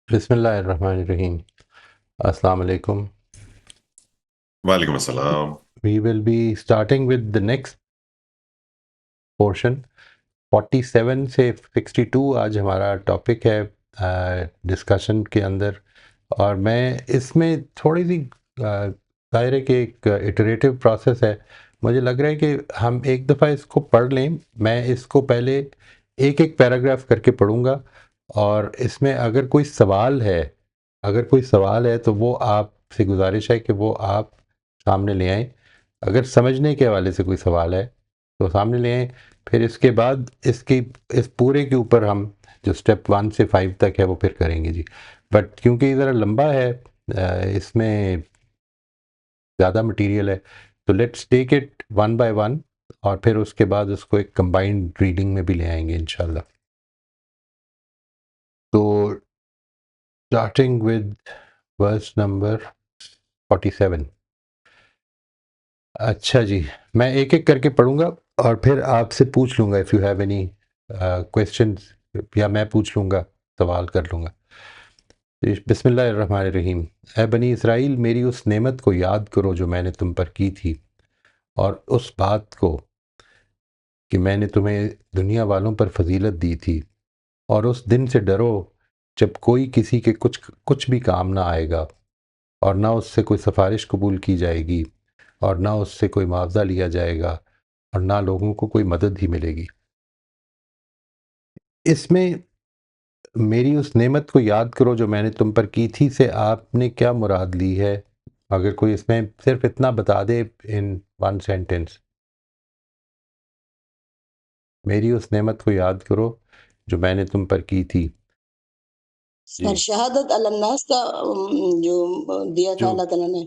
بسم اللہ الرحمن الرحیم. السلام علیکم. وعلیکم السلام. We will be starting with the next portion. 47 سے 62 آج ہمارا ٹاپک ہے ڈسکشن کے اندر، اور میں اس میں تھوڑی سی ظاہر ہے کہ ایک ایٹریٹو پروسیس ہے. مجھے لگ رہا ہے کہ ہم ایک دفعہ اس کو پڑھ لیں. میں اس کو پہلے ایک ایک پیراگراف کر کے پڑھوں گا، اور اس میں اگر کوئی سوال ہے تو وہ آپ سے گزارش ہے کہ وہ آپ سامنے لے آئیں. اگر سمجھنے کے حوالے سے کوئی سوال ہے تو سامنے لے آئیں. پھر اس کے بعد اس پورے کے اوپر ہم جو سٹیپ 1 سے 5 تک ہے وہ پھر کریں گے جی. بٹ کیونکہ یہ ذرا لمبا ہے، اس میں زیادہ مٹیریل ہے، تو let's take it one by one, اور پھر اس کے بعد اس کو ایک کمبائنڈ ریڈنگ میں بھی لے آئیں گے انشاءاللہ. تو اسٹارٹنگ ود ورس نمبر 47. اچھا جی، میں ایک ایک کر کے پڑھوں گا اور پھر آپ سے پوچھ لوں گا if you have any questions, یا میں پوچھ لوں گا، سوال کر لوں گا. بسم اللہ الرحمن الرحیم. اے بنی اسرائیل، میری اس نعمت کو یاد کرو جو میں نے تم پر کی تھی، اور اس بات کو کہ میں نے تمہیں دنیا والوں پر فضیلت دی تھی، اور اس دن سے ڈرو جب کوئی کسی کے کچھ بھی کام نہ آئے گا، اور نہ اس سے کوئی سفارش قبول کی جائے گی، اور نہ اس سے کوئی معاوضہ لیا جائے گا، اور نہ لوگوں کو کوئی مدد ہی ملے گی. اس میں میری اس نعمت کو یاد کرو جو میں نے تم پر کی تھی سے آپ نے کیا مراد لی ہے؟ اگر کوئی اس میں صرف اتنا بتا دے ان ون سینٹینس. میری اس نعمت کو یاد کرو جو میں نے تم پر کی تھی. جی، سر شہادت علی الناس کا جو دیا تھا جو اللہ تعالیٰ نے.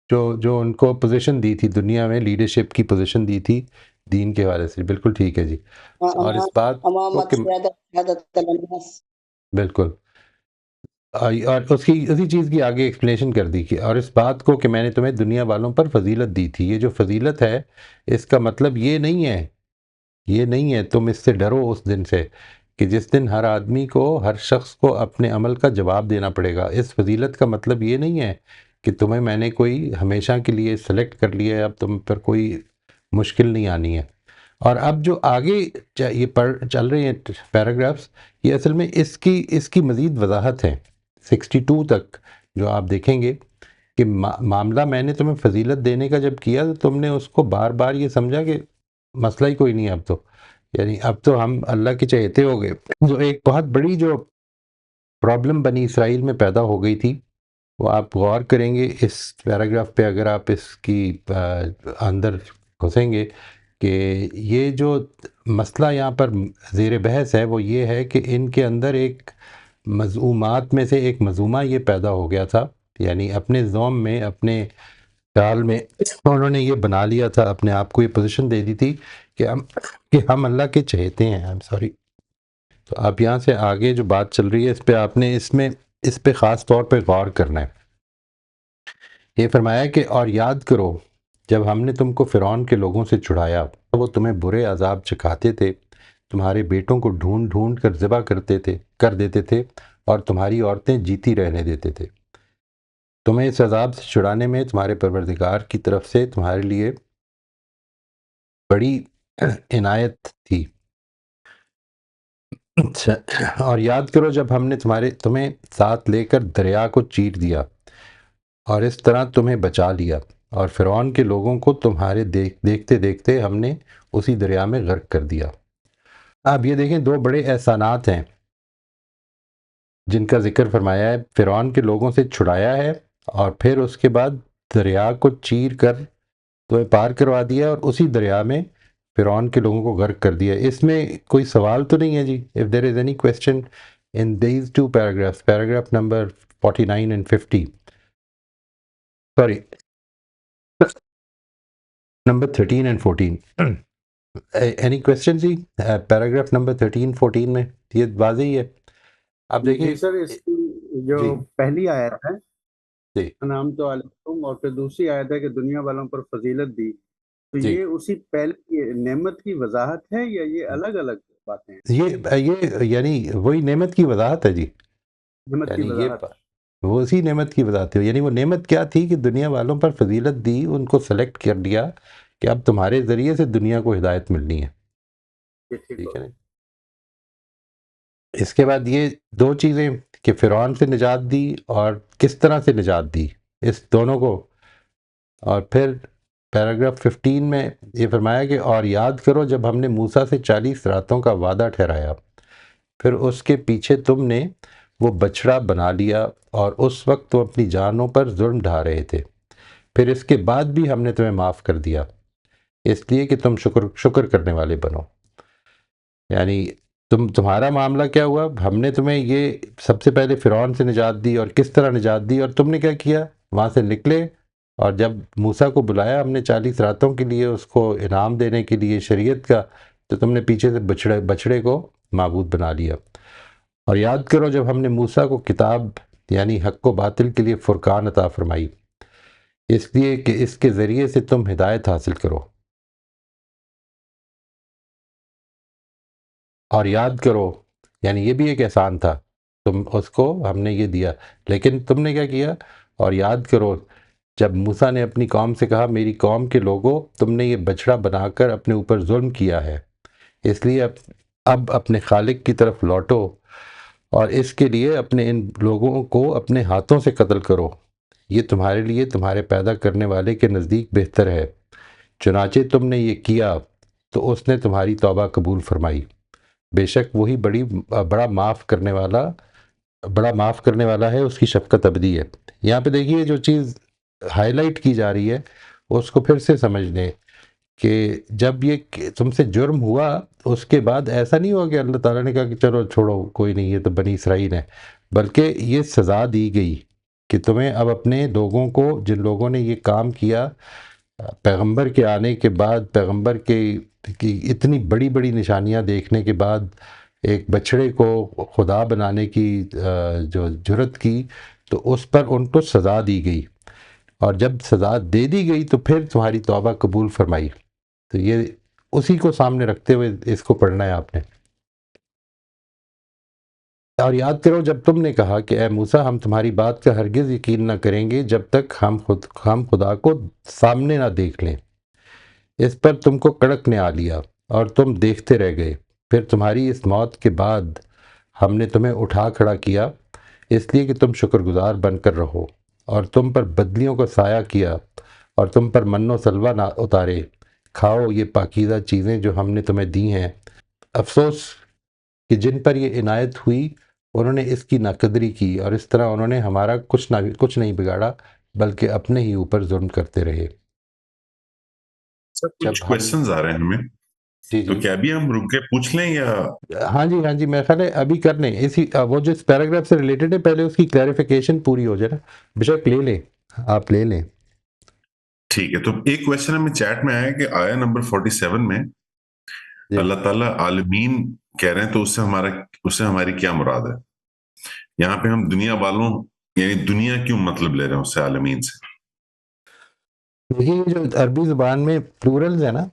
جو ان کو پوزیشن دی تھی دنیا میں، لیڈرشپ کی پوزیشن دی تھی دین کے حوالے سے. بالکل ٹھیک ہے جی. اور اس بات کو امامت کہ شہادت علی الناس. بالکل، اور اسی چیز کی آگے ایکسپلینیشن کر دی کہ اور اس بات کو کہ میں نے تمہیں دنیا والوں پر فضیلت دی تھی. یہ جو فضیلت ہے، اس کا مطلب یہ نہیں ہے تم اس سے ڈرو اس دن سے کہ جس دن ہر آدمی کو، ہر شخص کو اپنے عمل کا جواب دینا پڑے گا. اس فضیلت کا مطلب یہ نہیں ہے کہ تمہیں میں نے کوئی ہمیشہ کے لیے سلیکٹ کر لیا ہے، اب تم پر کوئی مشکل نہیں آنی ہے. اور اب جو آگے یہ چل رہے ہیں پیراگرافس، یہ اصل میں اس کی مزید وضاحت ہے. 62 تک جو آپ دیکھیں گے کہ معاملہ میں نے تمہیں فضیلت دینے کا جب کیا تو تم نے اس کو بار بار یہ سمجھا کہ مسئلہ ہی کوئی نہیں ہے اب تو، یعنی اب تو ہم اللہ کے چہیتے ہو گئے. جو ایک بہت بڑی جو پرابلم بنی اسرائیل میں پیدا ہو گئی تھی، وہ آپ غور کریں گے اس پیراگراف پہ، اگر آپ اس کی اندر گھسیں گے، کہ یہ جو مسئلہ یہاں پر زیر بحث ہے وہ یہ ہے کہ ان کے اندر ایک مذمومات میں سے ایک مذمومہ یہ پیدا ہو گیا تھا. یعنی اپنے زوم میں، اپنے خیال میں انہوں نے یہ بنا لیا تھا، اپنے آپ کو یہ پوزیشن دے دی تھی کہ ہم اللہ کے چہیتے ہیں. I am sorry. تو آپ یہاں سے آگے جو بات چل رہی ہے اس پہ آپ نے اس پہ خاص طور پہ غور کرنا ہے. یہ فرمایا کہ اور یاد کرو جب ہم نے تم کو فرعون کے لوگوں سے چھڑایا، وہ تمہیں برے عذاب چکھاتے تھے، تمہارے بیٹوں کو ڈھونڈ ڈھونڈ کر ذبح کر دیتے تھے، اور تمہاری عورتیں جیتی رہنے دیتے تھے. تمہیں اس عذاب سے چھڑانے میں تمہارے پروردگار کی طرف سے تمہارے لیے بڑی عنایت تھی. اچھا، اور یاد کرو جب ہم نے تمہیں ساتھ لے کر دریا کو چیر دیا، اور اس طرح تمہیں بچا لیا، اور فرعون کے لوگوں کو تمہارے دیکھتے دیکھتے ہم نے اسی دریا میں غرق کر دیا. اب یہ دیکھیں، دو بڑے احسانات ہیں جن کا ذکر فرمایا ہے. فرعون کے لوگوں سے چھڑایا ہے، اور پھر اس کے بعد دریا کو چیر کر تمہیں پار کروا دیا، اور اسی دریا میں فرعون کے لوگوں کو غرق کر دیا. اس میں کوئی سوال تو نہیں ہے جی؟ if there is any question in these two paragraphs, paragraph number 49 and 50, sorry, number 13 and 14. any question جی؟ پیراگراف نمبر 13 14 میں یہ واضح ہی ہے. اب دیکھیں جی سر، اس کی جو جی پہلی آیت ہے جی انعام تو علیکم، اور پھر دوسری آیت ہے کہ دنیا والوں پر فضیلت دی، تو جی، یہ اسی پہلی نعمت کی وضاحت ہے یا یہ الگ الگ باتیں ہیں؟ یہ یعنی وہی نعمت کی وضاحت ہے جی. نعمت کی یعنی یہ وضاحت. وہ اسی نعمت کی وضاحت ہے. یعنی وہ نعمت کیا تھی کہ دنیا والوں پر فضیلت دی، ان کو سلیکٹ کر دیا کہ اب تمہارے ذریعے سے دنیا کو ہدایت ملنی ہے. یہ ٹھیک ٹھیک ہے ہو. نا. اس کے بعد یہ دو چیزیں کہ فرعون سے نجات دی اور کس طرح سے نجات دی، اس دونوں کو. اور پھر پیراگراف 15 میں یہ فرمایا کہ اور یاد کرو جب ہم نے موسیٰ سے 40 راتوں کا وعدہ ٹھہرایا، پھر اس کے پیچھے تم نے وہ بچڑا بنا لیا اور اس وقت تم اپنی جانوں پر ظلم ڈھا رہے تھے. پھر اس کے بعد بھی ہم نے تمہیں معاف کر دیا اس لیے کہ تم شکر کرنے والے بنو. یعنی تمہارا معاملہ کیا ہوا؟ ہم نے تمہیں یہ سب سے پہلے فرعون سے نجات دی، اور کس طرح نجات دی، اور تم نے کیا کیا؟ وہاں سے نکلے اور جب موسیٰ کو بلایا ہم نے 40 راتوں کے لیے اس کو انعام دینے کے لیے شریعت کا، تو تم نے پیچھے سے بچڑے کو معبود بنا لیا. اور یاد کرو جب ہم نے موسیٰ کو کتاب یعنی حق و باطل کے لیے فرقان عطا فرمائی، اس لیے کہ اس کے ذریعے سے تم ہدایت حاصل کرو. اور یاد کرو یعنی یہ بھی ایک احسان تھا، تم اس کو ہم نے یہ دیا، لیکن تم نے کیا کیا؟ اور یاد کرو جب موسیٰ نے اپنی قوم سے کہا میری قوم کے لوگوں تم نے یہ بچڑا بنا کر اپنے اوپر ظلم کیا ہے، اس لیے اب اپنے خالق کی طرف لوٹو اور اس کے لیے اپنے ان لوگوں کو اپنے ہاتھوں سے قتل کرو، یہ تمہارے لیے تمہارے پیدا کرنے والے کے نزدیک بہتر ہے. چنانچہ تم نے یہ کیا تو اس نے تمہاری توبہ قبول فرمائی، بے شک وہی بڑا معاف کرنے والا ہے، اس کی شفقت ابدی ہے. یہاں پہ دیکھیے جو چیز ہائی لائٹ کی جا رہی ہے اس کو پھر سے سمجھ لیں کہ جب یہ تم سے جرم ہوا اس کے بعد ایسا نہیں ہوا کہ اللہ تعالیٰ نے کہا کہ چلو چھوڑو کوئی نہیں، یہ تو بنی اسرائیل ہے، بلکہ یہ سزا دی گئی کہ تمہیں اب اپنے لوگوں کو، جن لوگوں نے یہ کام کیا پیغمبر کے آنے کے بعد، پیغمبر کی اتنی بڑی بڑی نشانیاں دیکھنے کے بعد ایک بچڑے کو خدا بنانے کی جو جرت کی، تو اس پر ان کو سزا دی گئی. اور جب سزا دے دی گئی تو پھر تمہاری توبہ قبول فرمائی. تو یہ اسی کو سامنے رکھتے ہوئے اس کو پڑھنا ہے آپ نے. اور یاد کرو جب تم نے کہا کہ اے موسیٰ ہم تمہاری بات کا ہرگز یقین نہ کریں گے جب تک ہم خدا کو سامنے نہ دیکھ لیں. اس پر تم کو کڑک نے آ لیا اور تم دیکھتے رہ گئے. پھر تمہاری اس موت کے بعد ہم نے تمہیں اٹھا کھڑا کیا اس لیے کہ تم شکر گزار بن کر رہو، اور تم پر بدلیوں کا سایہ کیا اور تم پر من و سلوہ نہ اتارے. کھاؤ یہ پاکیزہ چیزیں جو ہم نے تمہیں دی ہیں. افسوس کہ جن پر یہ عنایت ہوئی انہوں نے اس کی ناقدری کی، اور اس طرح انہوں نے ہمارا کچھ نہیں بگاڑا بلکہ اپنے ہی اوپر ظلم کرتے رہے. سر کچھ جب ہم کویسچنز آ رہے ہیں ہمیں، جی تو کیا ابھی ہم رک کے پوچھ لیں یا ہاں جی میرا خیال ہے ابھی کر لیں. اسی وہ جو اس پیراگراف سے ریلیٹڈ ہے پہلے اس کی کلیریفیکیشن پوری ہو جائے نا. بشک لے لیں، آپ لے لیں. ٹھیک ہے. تو ایک کویسچن ہمیں چیٹ میں آیا کہ آیا نمبر 47 میں جی اللہ تعالیٰ عالمین کہہ رہے ہیں، تو اس سے ہماری کیا مراد ہے؟ یہاں پہ ہم دنیا والوں یعنی دنیا کیوں مطلب لے رہے ہیں اس سے، عالمین سے؟ یہ جو عربی زبان میں پلورلز ہیں نا،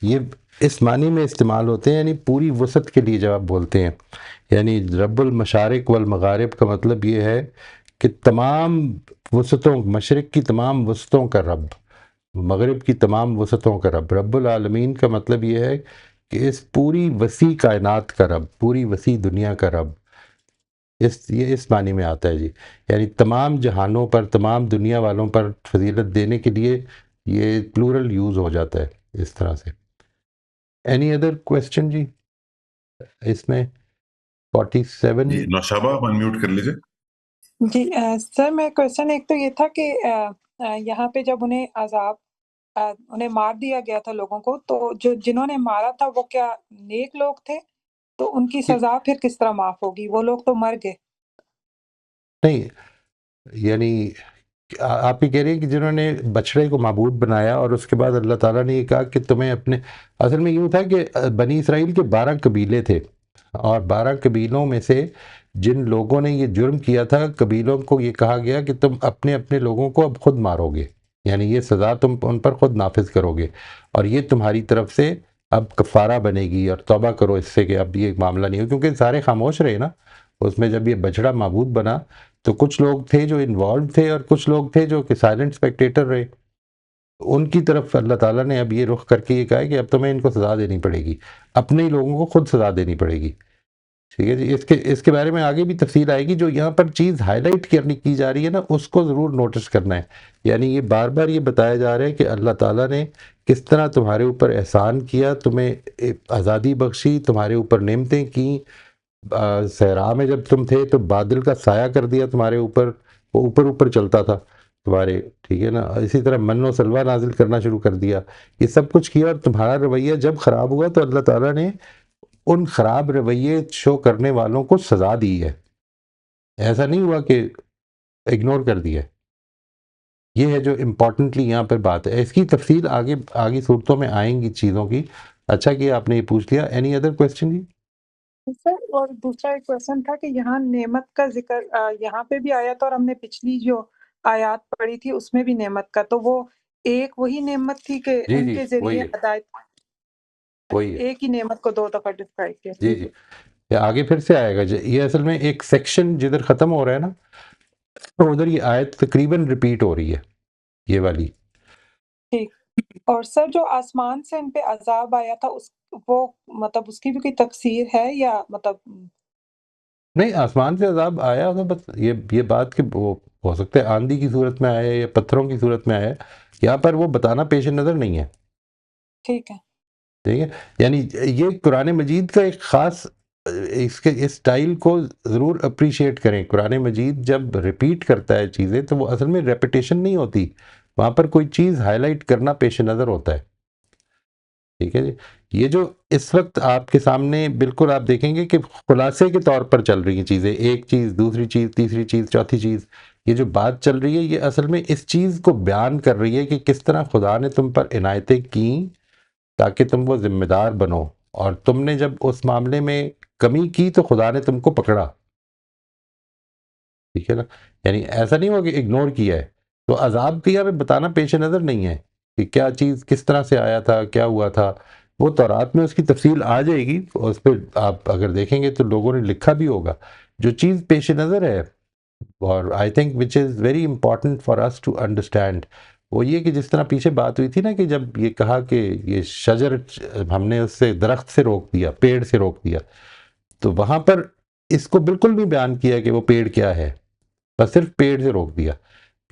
یہ اس معنی میں استعمال ہوتے ہیں، یعنی پوری وسعت کے لیے جب آپ بولتے ہیں. یعنی رب المشارق والمغارب کا مطلب یہ ہے کہ تمام وسعتوں، مشرق کی تمام وسعتوں کا رب، مغرب کی تمام وسعتوں کا رب. رب العالمین کا مطلب یہ ہے کہ اس پوری وسیع کائنات کا رب، پوری وسیع دنیا کا رب. یہ اس معنی میں آتا ہے جی. یعنی تمام جہانوں پر، تمام دنیا والوں پر فضیلت دینے کے لیے یہ پلورل یوز ہو جاتا ہے اس طرح سے. اینی ادر کویسچن جی اس میں 47؟ جی نوشابہ آپ انمیوٹ کر لیجئے. جی سر میں کویسچن ایک تو یہ تھا کہ یہاں پہ جب انہیں عذاب انہیں مار دیا گیا تھا لوگوں کو، تو جنہوں نے مارا تھا وہ کیا نیک لوگ تھے؟ تو ان کی سزا پھر کس طرح معاف ہوگی؟ وہ لوگ تو مر گئے. نہیں، یعنی آپ یہ کہہ رہے ہیں کہ جنہوں نے بچڑے کو معبود بنایا اور اس کے بعد اللہ تعالیٰ نے یہ کہا کہ تمہیں اپنے، اصل میں یوں تھا کہ بنی اسرائیل کے 12 قبیلے تھے، اور 12 قبیلوں میں سے جن لوگوں نے یہ جرم کیا تھا، قبیلوں کو یہ کہا گیا کہ تم اپنے لوگوں کو اب خود مارو گے، یعنی یہ سزا تم ان پر خود نافذ کرو گے، اور یہ تمہاری طرف سے اب کفارہ بنے گی، اور توبہ کرو اس سے کہ اب یہ معاملہ نہیں ہو، کیونکہ سارے خاموش رہے نا. اس میں جب یہ بچڑا معبود بنا تو کچھ لوگ تھے جو انوالو تھے اور کچھ لوگ تھے جو کہ سائلنٹ اسپیکٹیٹر رہے. ان کی طرف اللہ تعالیٰ نے اب یہ رخ کر کے یہ کہا ہے کہ اب تمہیں ان کو سزا دینی پڑے گی، اپنے ہی لوگوں کو خود سزا دینی پڑے گی. ٹھیک ہے جی. اس کے بارے میں آگے بھی تفصیل آئے گی. جو یہاں پر چیز ہائی لائٹ کی جا رہی ہے نا، اس کو ضرور نوٹس کرنا ہے. یعنی یہ بار بار یہ بتایا جا رہا ہے کہ اللہ تعالیٰ نے کس طرح تمہارے اوپر احسان کیا، تمہیں آزادی بخشی، تمہارے اوپر نعمتیں کیں. صحرا میں جب تم تھے تو بادل کا سایہ کر دیا تمہارے اوپر، وہ اوپر اوپر چلتا تھا تمہارے. ٹھیک ہے نا. اسی طرح من و سلوہ نازل کرنا شروع کر دیا. یہ سب کچھ کیا، اور تمہارا رویہ جب خراب ہوا تو اللہ تعالیٰ نے ان خراب رویے شو کرنے والوں کو سزا دی ہے. ایسا نہیں ہوا کہ اگنور کر دیا. یہ ہے جو امپورٹنٹلی یہاں پر بات ہے. اس کی تفصیل آگے صورتوں میں آئیں گی چیزوں کی. اچھا کہ آپ نے یہ پوچھ لیا. اینی ادر کوسچن جی؟ سر اور دوسرا ایک کوشچن تھا کہ یہاں نعمت کا ذکر یہاں پہ بھی آیا تھا، اور ہم نے پچھلی جو آیات پڑھی تھی اس میں بھی نعمت کا، تو وہ ایک وہی نعمت تھی کہ جی ان جی کے ذریعے وہی ہے، ہدایت، وہی ہے. ایک ہی نعمت کو 2 دفعہ ڈسکرائب کیا. جی جی. یہ آگے پھر سے آئے گا. یہ اصل میں ایک سیکشن جدھر ختم ہو رہا ہے نا، تو ادھر یہ آیت تقریباً ریپیٹ ہو رہی ہے، یہ والی. ٹھیک. اور سر جو آسمان سے ان پہ عذاب آیا تھا، وہ مطلب اس کی بھی کوئی تفسیر ہے یا مطلب؟ نہیں، آسمان سے عذاب آیا تھا، بس یہ بات کہ وہ ہو سکتا ہے آندھی کی صورت میں آیا یا پتھروں کی صورت میں آیا. یہاں پر وہ بتانا پیش نظر نہیں ہے. ٹھیک ہے. ٹھیک ہے. یعنی یہ قرآن مجید کا ایک خاص اس اسٹائل کو ضرور اپریشیٹ کریں. قرآن مجید جب ریپیٹ کرتا ہے چیزیں تو وہ اصل میں ریپیٹیشن نہیں ہوتی، وہاں پر کوئی چیز ہائی لائٹ کرنا پیش نظر ہوتا ہے. ٹھیک ہے جی. یہ جو اس وقت آپ کے سامنے بالکل آپ دیکھیں گے کہ خلاصے کے طور پر چل رہی ہیں چیزیں، ایک چیز، دوسری چیز، تیسری چیز، چوتھی چیز. یہ جو بات چل رہی ہے یہ اصل میں اس چیز کو بیان کر رہی ہے کہ کس طرح خدا نے تم پر عنایتیں کیں تاکہ تم وہ ذمہ دار بنو، اور تم نے جب اس معاملے میں کمی کی تو خدا نے تم کو پکڑا. ٹھیک ہے نا. یعنی ایسا نہیں ہوا کہ اگنور کیا ہے. تو عذاب کیا میں بتانا پیش نظر نہیں ہے کہ کیا چیز کس طرح سے آیا تھا، کیا ہوا تھا. وہ تورات میں اس کی تفصیل آ جائے گی، اس پہ آپ اگر دیکھیں گے تو لوگوں نے لکھا بھی ہوگا. جو چیز پیش نظر ہے، اور I think which is very important for us to understand, وہ یہ کہ جس طرح پیچھے بات ہوئی تھی نا کہ جب یہ کہا کہ یہ شجر ہم نے اس سے درخت سے روک دیا، پیڑ سے روک دیا، تو وہاں پر اس کو بالکل نہیں بیان کیا کہ وہ پیڑ کیا ہے، بس صرف پیڑ سے روک دیا.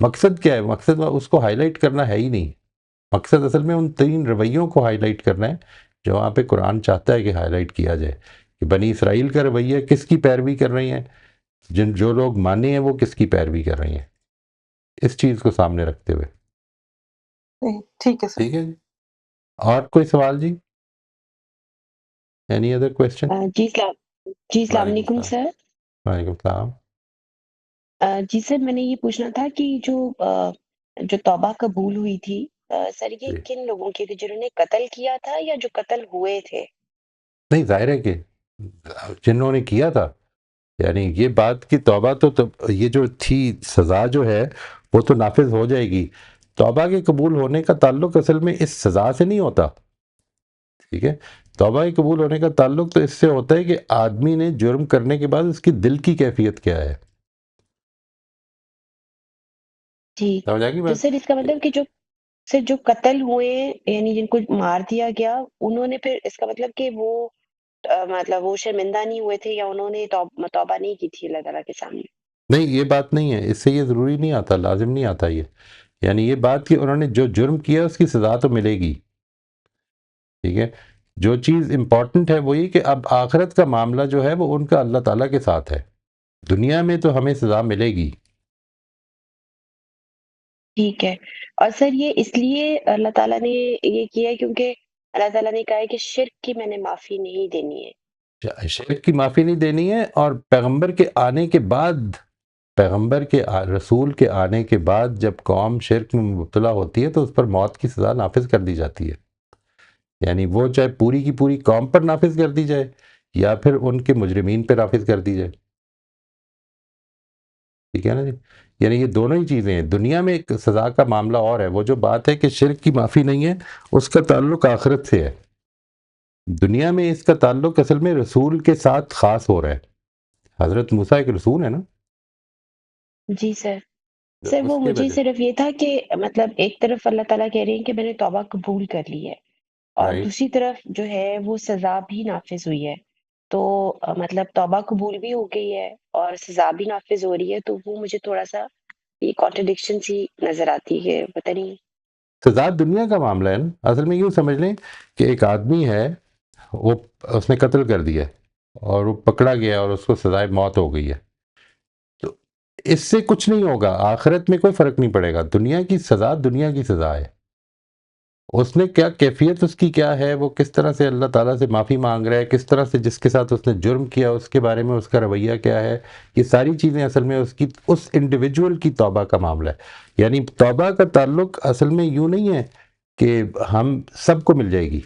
مقصد کیا ہے؟ مقصد اس کو ہائی لائٹ کرنا ہے ہی نہیں. مقصد اصل میں ان 3 رویوں کو ہائی لائٹ کرنا ہے جو وہاں پہ قرآن چاہتا ہے کہ ہائی لائٹ کیا جائے، کہ بنی اسرائیل کا رویہ کس کی پیروی کر رہی ہیں، جو لوگ مانے ہیں وہ کس کی پیروی کر رہی ہیں، اس چیز کو سامنے رکھتے ہوئے. ٹھیک ہے سر. ٹھیک ہے جی. اور کوئی سوال جی؟ Any other question? جی السلام علیکم سر. وعلیکم السلام. جی سر، میں نے یہ پوچھنا تھا کہ جو توبہ قبول ہوئی تھی سر، یہ جی. کن لوگوں کی تھی؟ جنہوں نے قتل کیا تھا یا جو قتل ہوئے تھے؟ نہیں، ظاہر ہے کہ جنہوں نے کیا تھا، یعنی یہ بات کی توبہ تو یہ جو تھی سزا جو ہے وہ تو نافذ ہو جائے گی. توبہ کے قبول ہونے کا تعلق اصل میں اس سزا سے نہیں ہوتا. ٹھیک ہے. توبہ کے قبول ہونے کا تعلق تو اس سے ہوتا ہے کہ آدمی نے جرم کرنے کے بعد اس کی دل کی کیفیت کیا ہے. جی. سمجھ آ گئی تو بات؟ سر اس کا مطلب کہ جو قتل ہوئے، یعنی جن کو مار دیا گیا، انہوں نے پھر اس کا مطلب کہ وہ مطلب وہ شرمندہ نہیں ہوئے تھے، یا انہوں نے توبہ نہیں کی تھی اللہ تعالیٰ کے سامنے؟ نہیں، یہ بات نہیں ہے. اس سے یہ ضروری نہیں آتا، لازم نہیں آتا یہ. یعنی یہ بات کہ انہوں نے جو جرم کیا اس کی سزا تو ملے گی. ٹھیک ہے. جو چیز امپورٹنٹ ہے وہ یہ کہ اب آخرت کا معاملہ جو ہے وہ ان کا اللہ تعالیٰ کے ساتھ ہے. دنیا میں تو ہمیں سزا ملے گی. ٹھیک ہے. اور سر یہ اس لیے اللہ تعالیٰ نے یہ کیا ہے کیونکہ اللہ تعالیٰ نے کہا ہے کہ شرک کی میں نے معافی نہیں دینی ہے. شرک کی معافی نہیں دینی ہے، اور پیغمبر کے آنے کے بعد، رسول کے آنے کے بعد جب قوم شرک میں مبتلا ہوتی ہے تو اس پر موت کی سزا نافذ کر دی جاتی ہے. یعنی وہ چاہے پوری کی پوری قوم پر نافذ کر دی جائے یا پھر ان کے مجرمین پہ نافذ کر دی جائے. ٹھیک ہے نا جی. یعنی یہ دونوں ہی چیزیں ہیں. دنیا میں ایک سزا کا معاملہ اور ہے، وہ جو بات ہے کہ شرک کی معافی نہیں ہے اس کا تعلق آخرت سے ہے. دنیا میں اس کا تعلق اصل میں رسول کے ساتھ خاص ہو رہا ہے. حضرت موسیٰ ایک رسول ہے نا، جی سر تو سر اس وہ کے مجھے وجہ صرف یہ تھا کہ مطلب ایک طرف اللہ تعالیٰ کہہ رہے ہیں کہ میں نے توبہ قبول کر لی ہے اور رائٹ. دوسری طرف جو ہے وہ سزا بھی نافذ ہوئی ہے تو مطلب توبہ قبول بھی ہو گئی ہے اور سزا بھی نافذ ہو رہی ہے تو وہ مجھے تھوڑا سا یہ کانٹرڈکشن سی نظر آتی ہے پتہ نہیں سزا دنیا کا معاملہ ہے نا. اصل میں یوں سمجھ لیں کہ ایک آدمی ہے، وہ اس نے قتل کر دیا اور وہ پکڑا گیا اور اس کو سزائے موت ہو گئی ہے، تو اس سے کچھ نہیں ہوگا، آخرت میں کوئی فرق نہیں پڑے گا. دنیا کی سزا دنیا کی سزا ہے. اس نے کیا کیفیت اس کی کیا ہے، وہ کس طرح سے اللہ تعالیٰ سے معافی مانگ رہا ہے، کس طرح سے جس کے ساتھ اس نے جرم کیا اس کے بارے میں اس کا رویہ کیا ہے، یہ ساری چیزیں اصل میں اس انڈیویجول کی توبہ کا معاملہ ہے. یعنی توبہ کا تعلق اصل میں یوں نہیں ہے کہ ہم سب کو مل جائے گی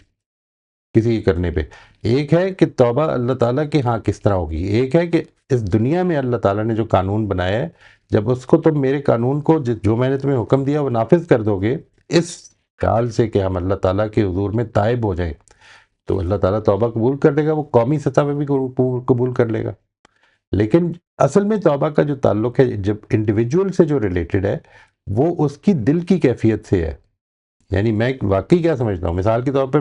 کسی کے کرنے پہ. ایک ہے کہ توبہ اللہ تعالیٰ کے ہاں کس طرح ہوگی، ایک ہے کہ اس دنیا میں اللہ تعالیٰ نے جو قانون بنایا ہے، جب اس کو تم میرے قانون کو جو میں نے تمہیں حکم دیا وہ نافذ کر دو گے، اس خیال سے کہ ہم اللہ تعالیٰ کے حضور میں تائب ہو جائیں، تو اللہ تعالیٰ توبہ قبول کر لے گا، وہ قومی سطح پہ بھی قبول کر لے گا. لیکن اصل میں توبہ کا جو تعلق ہے جب انڈیویجول سے جو ریلیٹڈ ہے، وہ اس کی دل کی کیفیت سے ہے. یعنی میں واقعی کیا سمجھتا ہوں، مثال کے طور پہ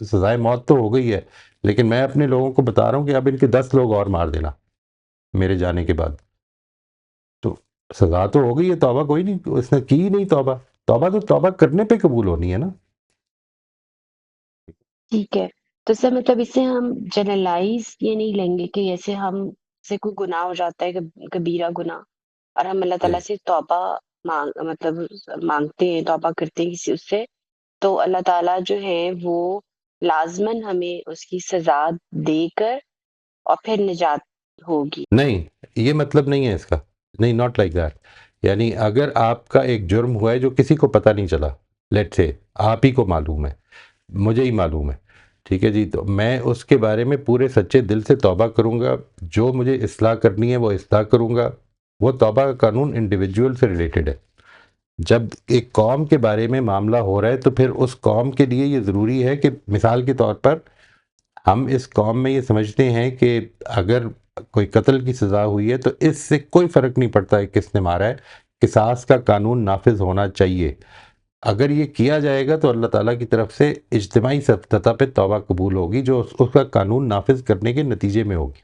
سزائے موت تو ہو گئی ہے، لیکن میں اپنے لوگوں کو بتا رہا ہوں کہ اب ان کے 10 لوگ اور مار دینا میرے جانے کے بعد، تو سزا تو ہو گئی ہے، توبہ کوئی نہیں، اس نے کی ہی نہیں توبہ. توبہ تو توبہ کرنے پہ قبول ہونی ہے نا. ٹھیک ہے تو سر مطلب اس سے ہم جنرلائز یہ نہیں لیں گے کہ جیسے ہم سے کوئی گناہ ہو جاتا ہے کبیرہ گناہ اور ہم اللہ تعالیٰ سے توبہ مطلب مانگتے ہیں توبہ کرتے ہیں کسی اس سے تو اللہ تعالیٰ جو ہے وہ لازماً ہمیں اس کی سزا دے کر اور پھر نجات ہوگی. نہیں، یہ مطلب نہیں ہے اس کا، نہیں، ناٹ لائک دیٹ. یعنی اگر آپ کا ایک جرم ہوا ہے جو کسی کو پتہ نہیں چلا، لیٹ سے آپ ہی کو معلوم ہے، مجھے ہی معلوم ہے، ٹھیک ہے جی، تو میں اس کے بارے میں پورے سچے دل سے توبہ کروں گا، جو مجھے اصلاح کرنی ہے وہ اصلاح کروں گا. وہ توبہ کا قانون انڈیویجول سے ریلیٹڈ ہے. جب ایک قوم کے بارے میں معاملہ ہو رہا ہے تو پھر اس قوم کے لیے یہ ضروری ہے کہ مثال کے طور پر ہم اس قوم میں یہ سمجھتے ہیں کہ اگر کوئی قتل کی سزا ہوئی ہے تو اس سے کوئی فرق نہیں پڑتا ہے کس نے مارا ہے، قصاص کا قانون نافذ ہونا چاہیے. اگر یہ کیا جائے گا تو اللہ تعالیٰ کی طرف سے اجتماعی سطح پہ توبہ قبول ہوگی جو اس کا قانون نافذ کرنے کے نتیجے میں ہوگی.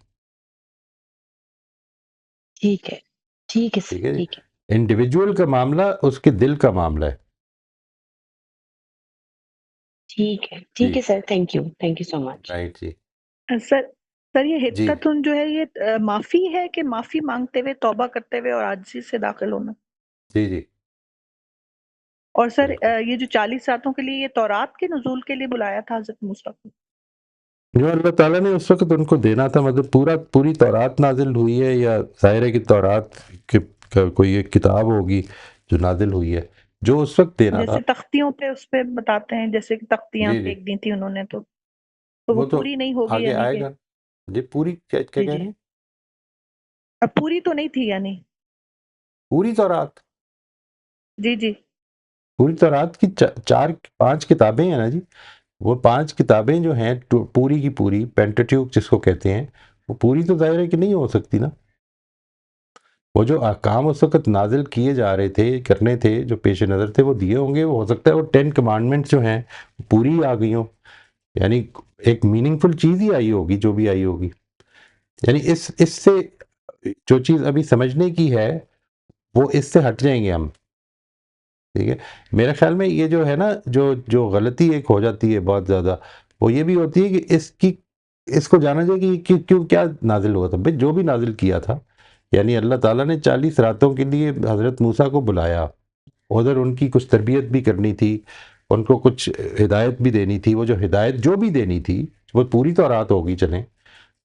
ٹھیک ہے ٹھیک ہے سر ٹھیک ہے جی. ٹھیک ہے انڈیویجول کا معاملہ اس کے دل کا معاملہ ہے. ٹھیک ہے جی ٹھیک ہے sir thank you so much. Right جی. سر یہ جی ہدقتن جو ہے یہ معافی ہے کہ معافی مانگتے ہوئے توبہ کرتے ہوئے اور عاجزی سے داخل ہونا؟ جی جی اور سر بالکل. یہ جو 40 راتوں کے لیے یہ تورات کے نزول کے لیے بلایا تھا حضرت موسیٰ کو؟ جو اللہ تعالیٰ نے اس وقت ان کو دینا تھا، مطلب پوری تورات نازل ہوئی ہے یا ظاہر ہے کہ تورات کا کوئی ایک کتاب ہوگی جو نازل ہوئی ہے، جو اس وقت دینا تھا. جیسے تختیوں پہ اس پہ بتاتے ہیں جیسے کہ تختیاں جی جی پھینک دی تھی انہوں نے تو وہ وہ تو پوری نہیں ہوگی آگے یعنی آئے کہ گا. جی پوری کیا جی کہہ جی رہے ہیں؟ اب پوری تو نہیں تھی یعنی پوری تورات، جی جی پوری تورات کی 5 کتابیں ہیں نا جی. وہ 5 کتابیں جو ہیں پوری کی پوری پینٹیٹیوک جس کو کہتے ہیں، وہ پوری تو ظاہر ہے کہ نہیں ہو سکتی نا. وہ جو احکام اس وقت نازل کیے جا رہے تھے، کرنے تھے، جو پیش نظر تھے وہ دیے ہوں گے. وہ ہو سکتا ہے وہ 10 کمانڈمنٹس جو ہیں پوری آ گئی ہوں، یعنی ایک میننگ فل چیز ہی آئی ہوگی جو بھی آئی ہوگی. یعنی اس سے جو چیز ابھی سمجھنے کی ہے وہ اس سے ہٹ جائیں گے ہم. ٹھیک ہے. میرے خیال میں یہ جو ہے نا جو غلطی ایک ہو جاتی ہے بہت زیادہ، وہ یہ بھی ہوتی ہے کہ اس کو جانا جائے کہ کیوں کیا نازل ہوا تھا. بھئی جو بھی نازل کیا تھا، یعنی اللہ تعالیٰ نے 40 راتوں کے لیے حضرت موسیٰ کو بلایا، ادھر ان کی کچھ تربیت بھی کرنی تھی، ان کو کچھ ہدایت بھی دینی تھی. وہ جو ہدایت جو بھی دینی تھی وہ پوری تورات ہوگی، چلیں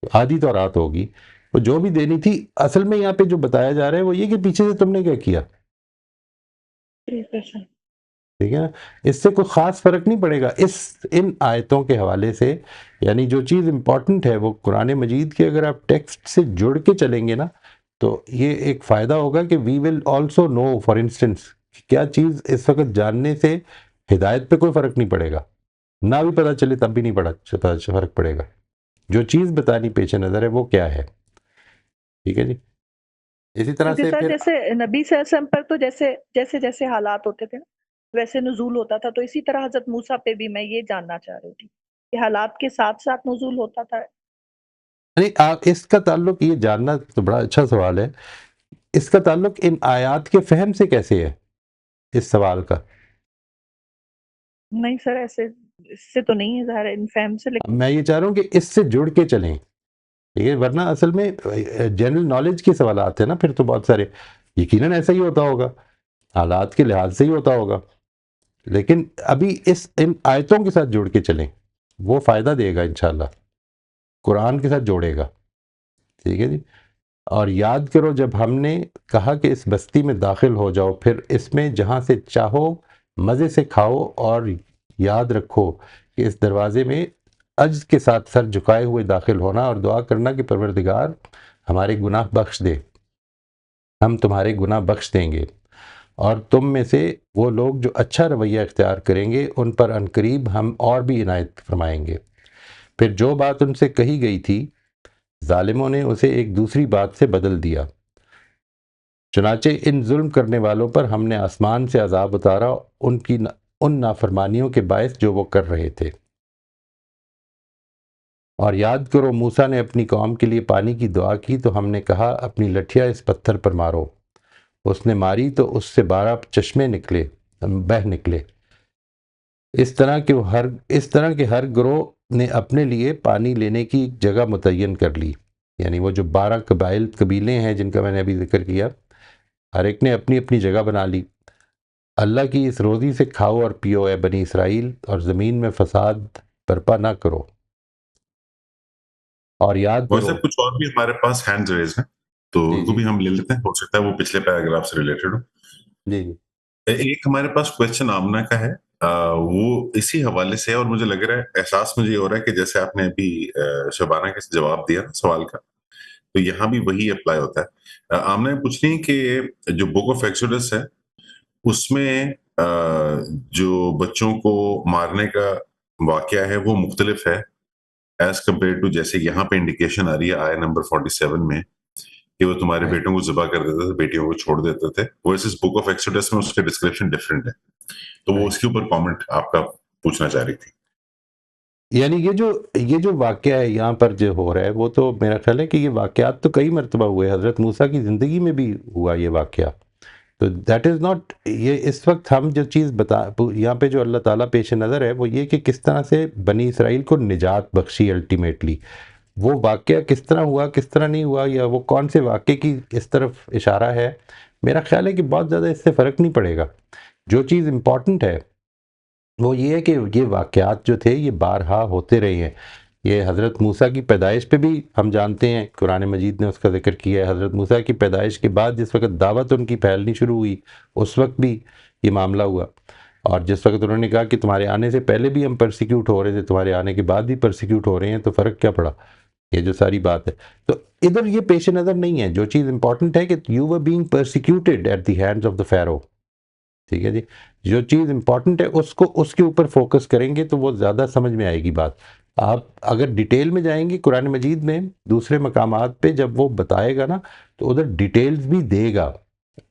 آدھی تورات ہوگی، وہ جو بھی دینی تھی. اصل میں یہاں پہ جو بتایا جا رہا ہے وہ یہ کہ پیچھے سے تم نے کیا کیا. ٹھیک ہے سر ٹھیک ہے نا. اس سے کوئی خاص فرق نہیں پڑے گا ان آیتوں کے حوالے سے. یعنی جو چیز امپورٹنٹ ہے وہ قرآن مجید کے اگر آپ ٹیکسٹ سے جڑ کے چلیں گے نا تو یہ ایک فائدہ ہوگا کہ we will also know, for instance, کیا چیز اس وقت جاننے سے ہدایت پہ کوئی فرق نہیں پڑے گا، نہ بھی پتہ چلے تب بھی نہیں فرق پڑے گا. جو چیز بتانی پیش نظر ہے وہ کیا ہے. ٹھیک ہے جی. اسی طرح کیونکہ سے سر پھر جیسے نبی صلی اللہ علیہ وسلم پر تو جیسے جیسے حالات ہوتے تھے نا ویسے نزول ہوتا تھا، تو اسی طرح حضرت موسیٰ پہ بھی میں یہ جاننا چاہ رہی تھی کہ حالات کے ساتھ ساتھ نزول ہوتا تھا. نہیں، آپ اس کا تعلق یہ جاننا تو بڑا اچھا سوال ہے. اس کا تعلق ان آیات کے فہم سے کیسے ہے اس سوال کا؟ نہیں سر ایسے اس سے تو نہیں ہے ظاہر ان فہم سے، لیکن میں یہ چاہ رہا ہوں کہ اس سے جڑ کے چلیں، ٹھیک ہے، ورنہ اصل میں جنرل نالج کے سوالات ہیں نا پھر تو بہت سارے، یقیناً ایسا ہی ہوتا ہوگا، حالات کے لحاظ سے ہی ہوتا ہوگا، لیکن ابھی ان آیتوں کے ساتھ جڑ کے چلیں، وہ فائدہ دے گا انشاءاللہ، قرآن کے ساتھ جوڑے گا. ٹھیک ہے جی. اور یاد کرو جب ہم نے کہا کہ اس بستی میں داخل ہو جاؤ، پھر اس میں جہاں سے چاہو مزے سے کھاؤ، اور یاد رکھو کہ اس دروازے میں عجز کے ساتھ سر جھکائے ہوئے داخل ہونا اور دعا کرنا کہ پروردگار ہمارے گناہ بخش دے، ہم تمہارے گناہ بخش دیں گے، اور تم میں سے وہ لوگ جو اچھا رویہ اختیار کریں گے ان پر عنقریب ہم اور بھی عنایت فرمائیں گے. پھر جو بات ان سے کہی گئی تھی ظالموں نے اسے ایک دوسری بات سے بدل دیا، چنانچہ ان ظلم کرنے والوں پر ہم نے آسمان سے عذاب اتارا ان نافرمانیوں کے باعث جو وہ کر رہے تھے. اور یاد کرو موسیٰ نے اپنی قوم کے لیے پانی کی دعا کی تو ہم نے کہا اپنی لٹھیا اس پتھر پر مارو، اس نے ماری تو اس سے 12 چشمے بہہ نکلے. اس طرح کہ ہر گروہ نے اپنے لیے پانی لینے کی ایک جگہ متعین کر لی، یعنی وہ جو 12 قبیلے ہیں جن کا میں نے ابھی ذکر کیا، ہر ایک نے اپنی اپنی جگہ بنا لی. اللہ کی اس روزی سے کھاؤ اور پیو اے بنی اسرائیل، اور زمین میں فساد برپا نہ کرو. اور یاد ویسے کرو، کچھ اور بھی ہمارے پاس ہینڈ ریز ہیں تو جی ان کو جی بھی ہم لے لیتے ہیں، ہو سکتا ہے وہ پچھلے پیراگراف سے ریلیٹڈ ہو. جی جی ایک ہمارے پاس کوشچن آمنہ کا ہے، وہ اسی حوالے سے ہے، اور مجھے لگ رہا ہے احساس مجھے یہ ہو رہا ہے کہ جیسے آپ نے ابھی شبانہ کے جواب دیا سوال کا، تو یہاں بھی وہی اپلائی ہوتا ہے. آمنہ پوچھ رہی ہیں کہ جو بک آف ایکسوڈس ہے اس میں جو بچوں کو مارنے کا واقعہ ہے وہ مختلف ہے ایز کمپیئر ٹو جیسے یہاں پہ انڈیکیشن آ رہی ہے آیا نمبر 47 میں کہ وہ تمہارے بیٹوں کو ذبح کر دیتے تھے، بیٹیوں کو چھوڑ دیتے تھے، ورسز بک آف ایکسوڈس میں اس کا ڈسکرپشن ڈفرینٹ ہے. تو وہ اس کے اوپر کامنٹ آپ کا پوچھنا چاہ رہی تھی. یعنی یہ جو واقعہ ہے یہاں پر جو ہو رہا ہے، وہ تو میرا خیال ہے کہ یہ واقعات تو کئی مرتبہ ہوئے، حضرت موسیٰ کی زندگی میں بھی ہوا یہ واقعہ. تو دیٹ از ناٹ، یہ اس وقت ہم جو چیز یہاں پہ جو اللہ تعالیٰ پیش نظر ہے وہ یہ کہ کس طرح سے بنی اسرائیل کو نجات بخشی الٹیمیٹلی. وہ واقعہ کس طرح ہوا، کس طرح نہیں ہوا، یا وہ کون سے واقعے کی اس طرف اشارہ ہے، میرا خیال ہے کہ بہت زیادہ اس سے فرق نہیں پڑے گا. جو چیز امپورٹنٹ ہے وہ یہ ہے کہ یہ واقعات جو تھے یہ بارہا ہوتے رہے ہیں. یہ حضرت موسیٰ کی پیدائش پہ بھی ہم جانتے ہیں، قرآن مجید نے اس کا ذکر کیا ہے. حضرت موسیٰ کی پیدائش کے بعد جس وقت دعوت ان کی پھیلنی شروع ہوئی اس وقت بھی یہ معاملہ ہوا، اور جس وقت انہوں نے کہا کہ تمہارے آنے سے پہلے بھی ہم پرسیکیوٹ ہو رہے تھے، تمہارے آنے کے بعد بھی پرسیکیوٹ ہو رہے ہیں، تو فرق کیا پڑا؟ یہ جو ساری بات ہے تو ادھر یہ پیش نظر نہیں ہے. جو چیز امپورٹنٹ ہے کہ you were being persecuted at the hands of the Pharaoh. ٹھیک ہے جی. جو چیز امپورٹنٹ ہے اس کے اوپر فوکس کریں گے تو وہ زیادہ سمجھ میں آئے گی بات. آپ اگر ڈیٹیل میں جائیں گے قرآن مجید میں دوسرے مقامات پہ جب وہ بتائے گا نا تو ادھر ڈیٹیلز بھی دے گا،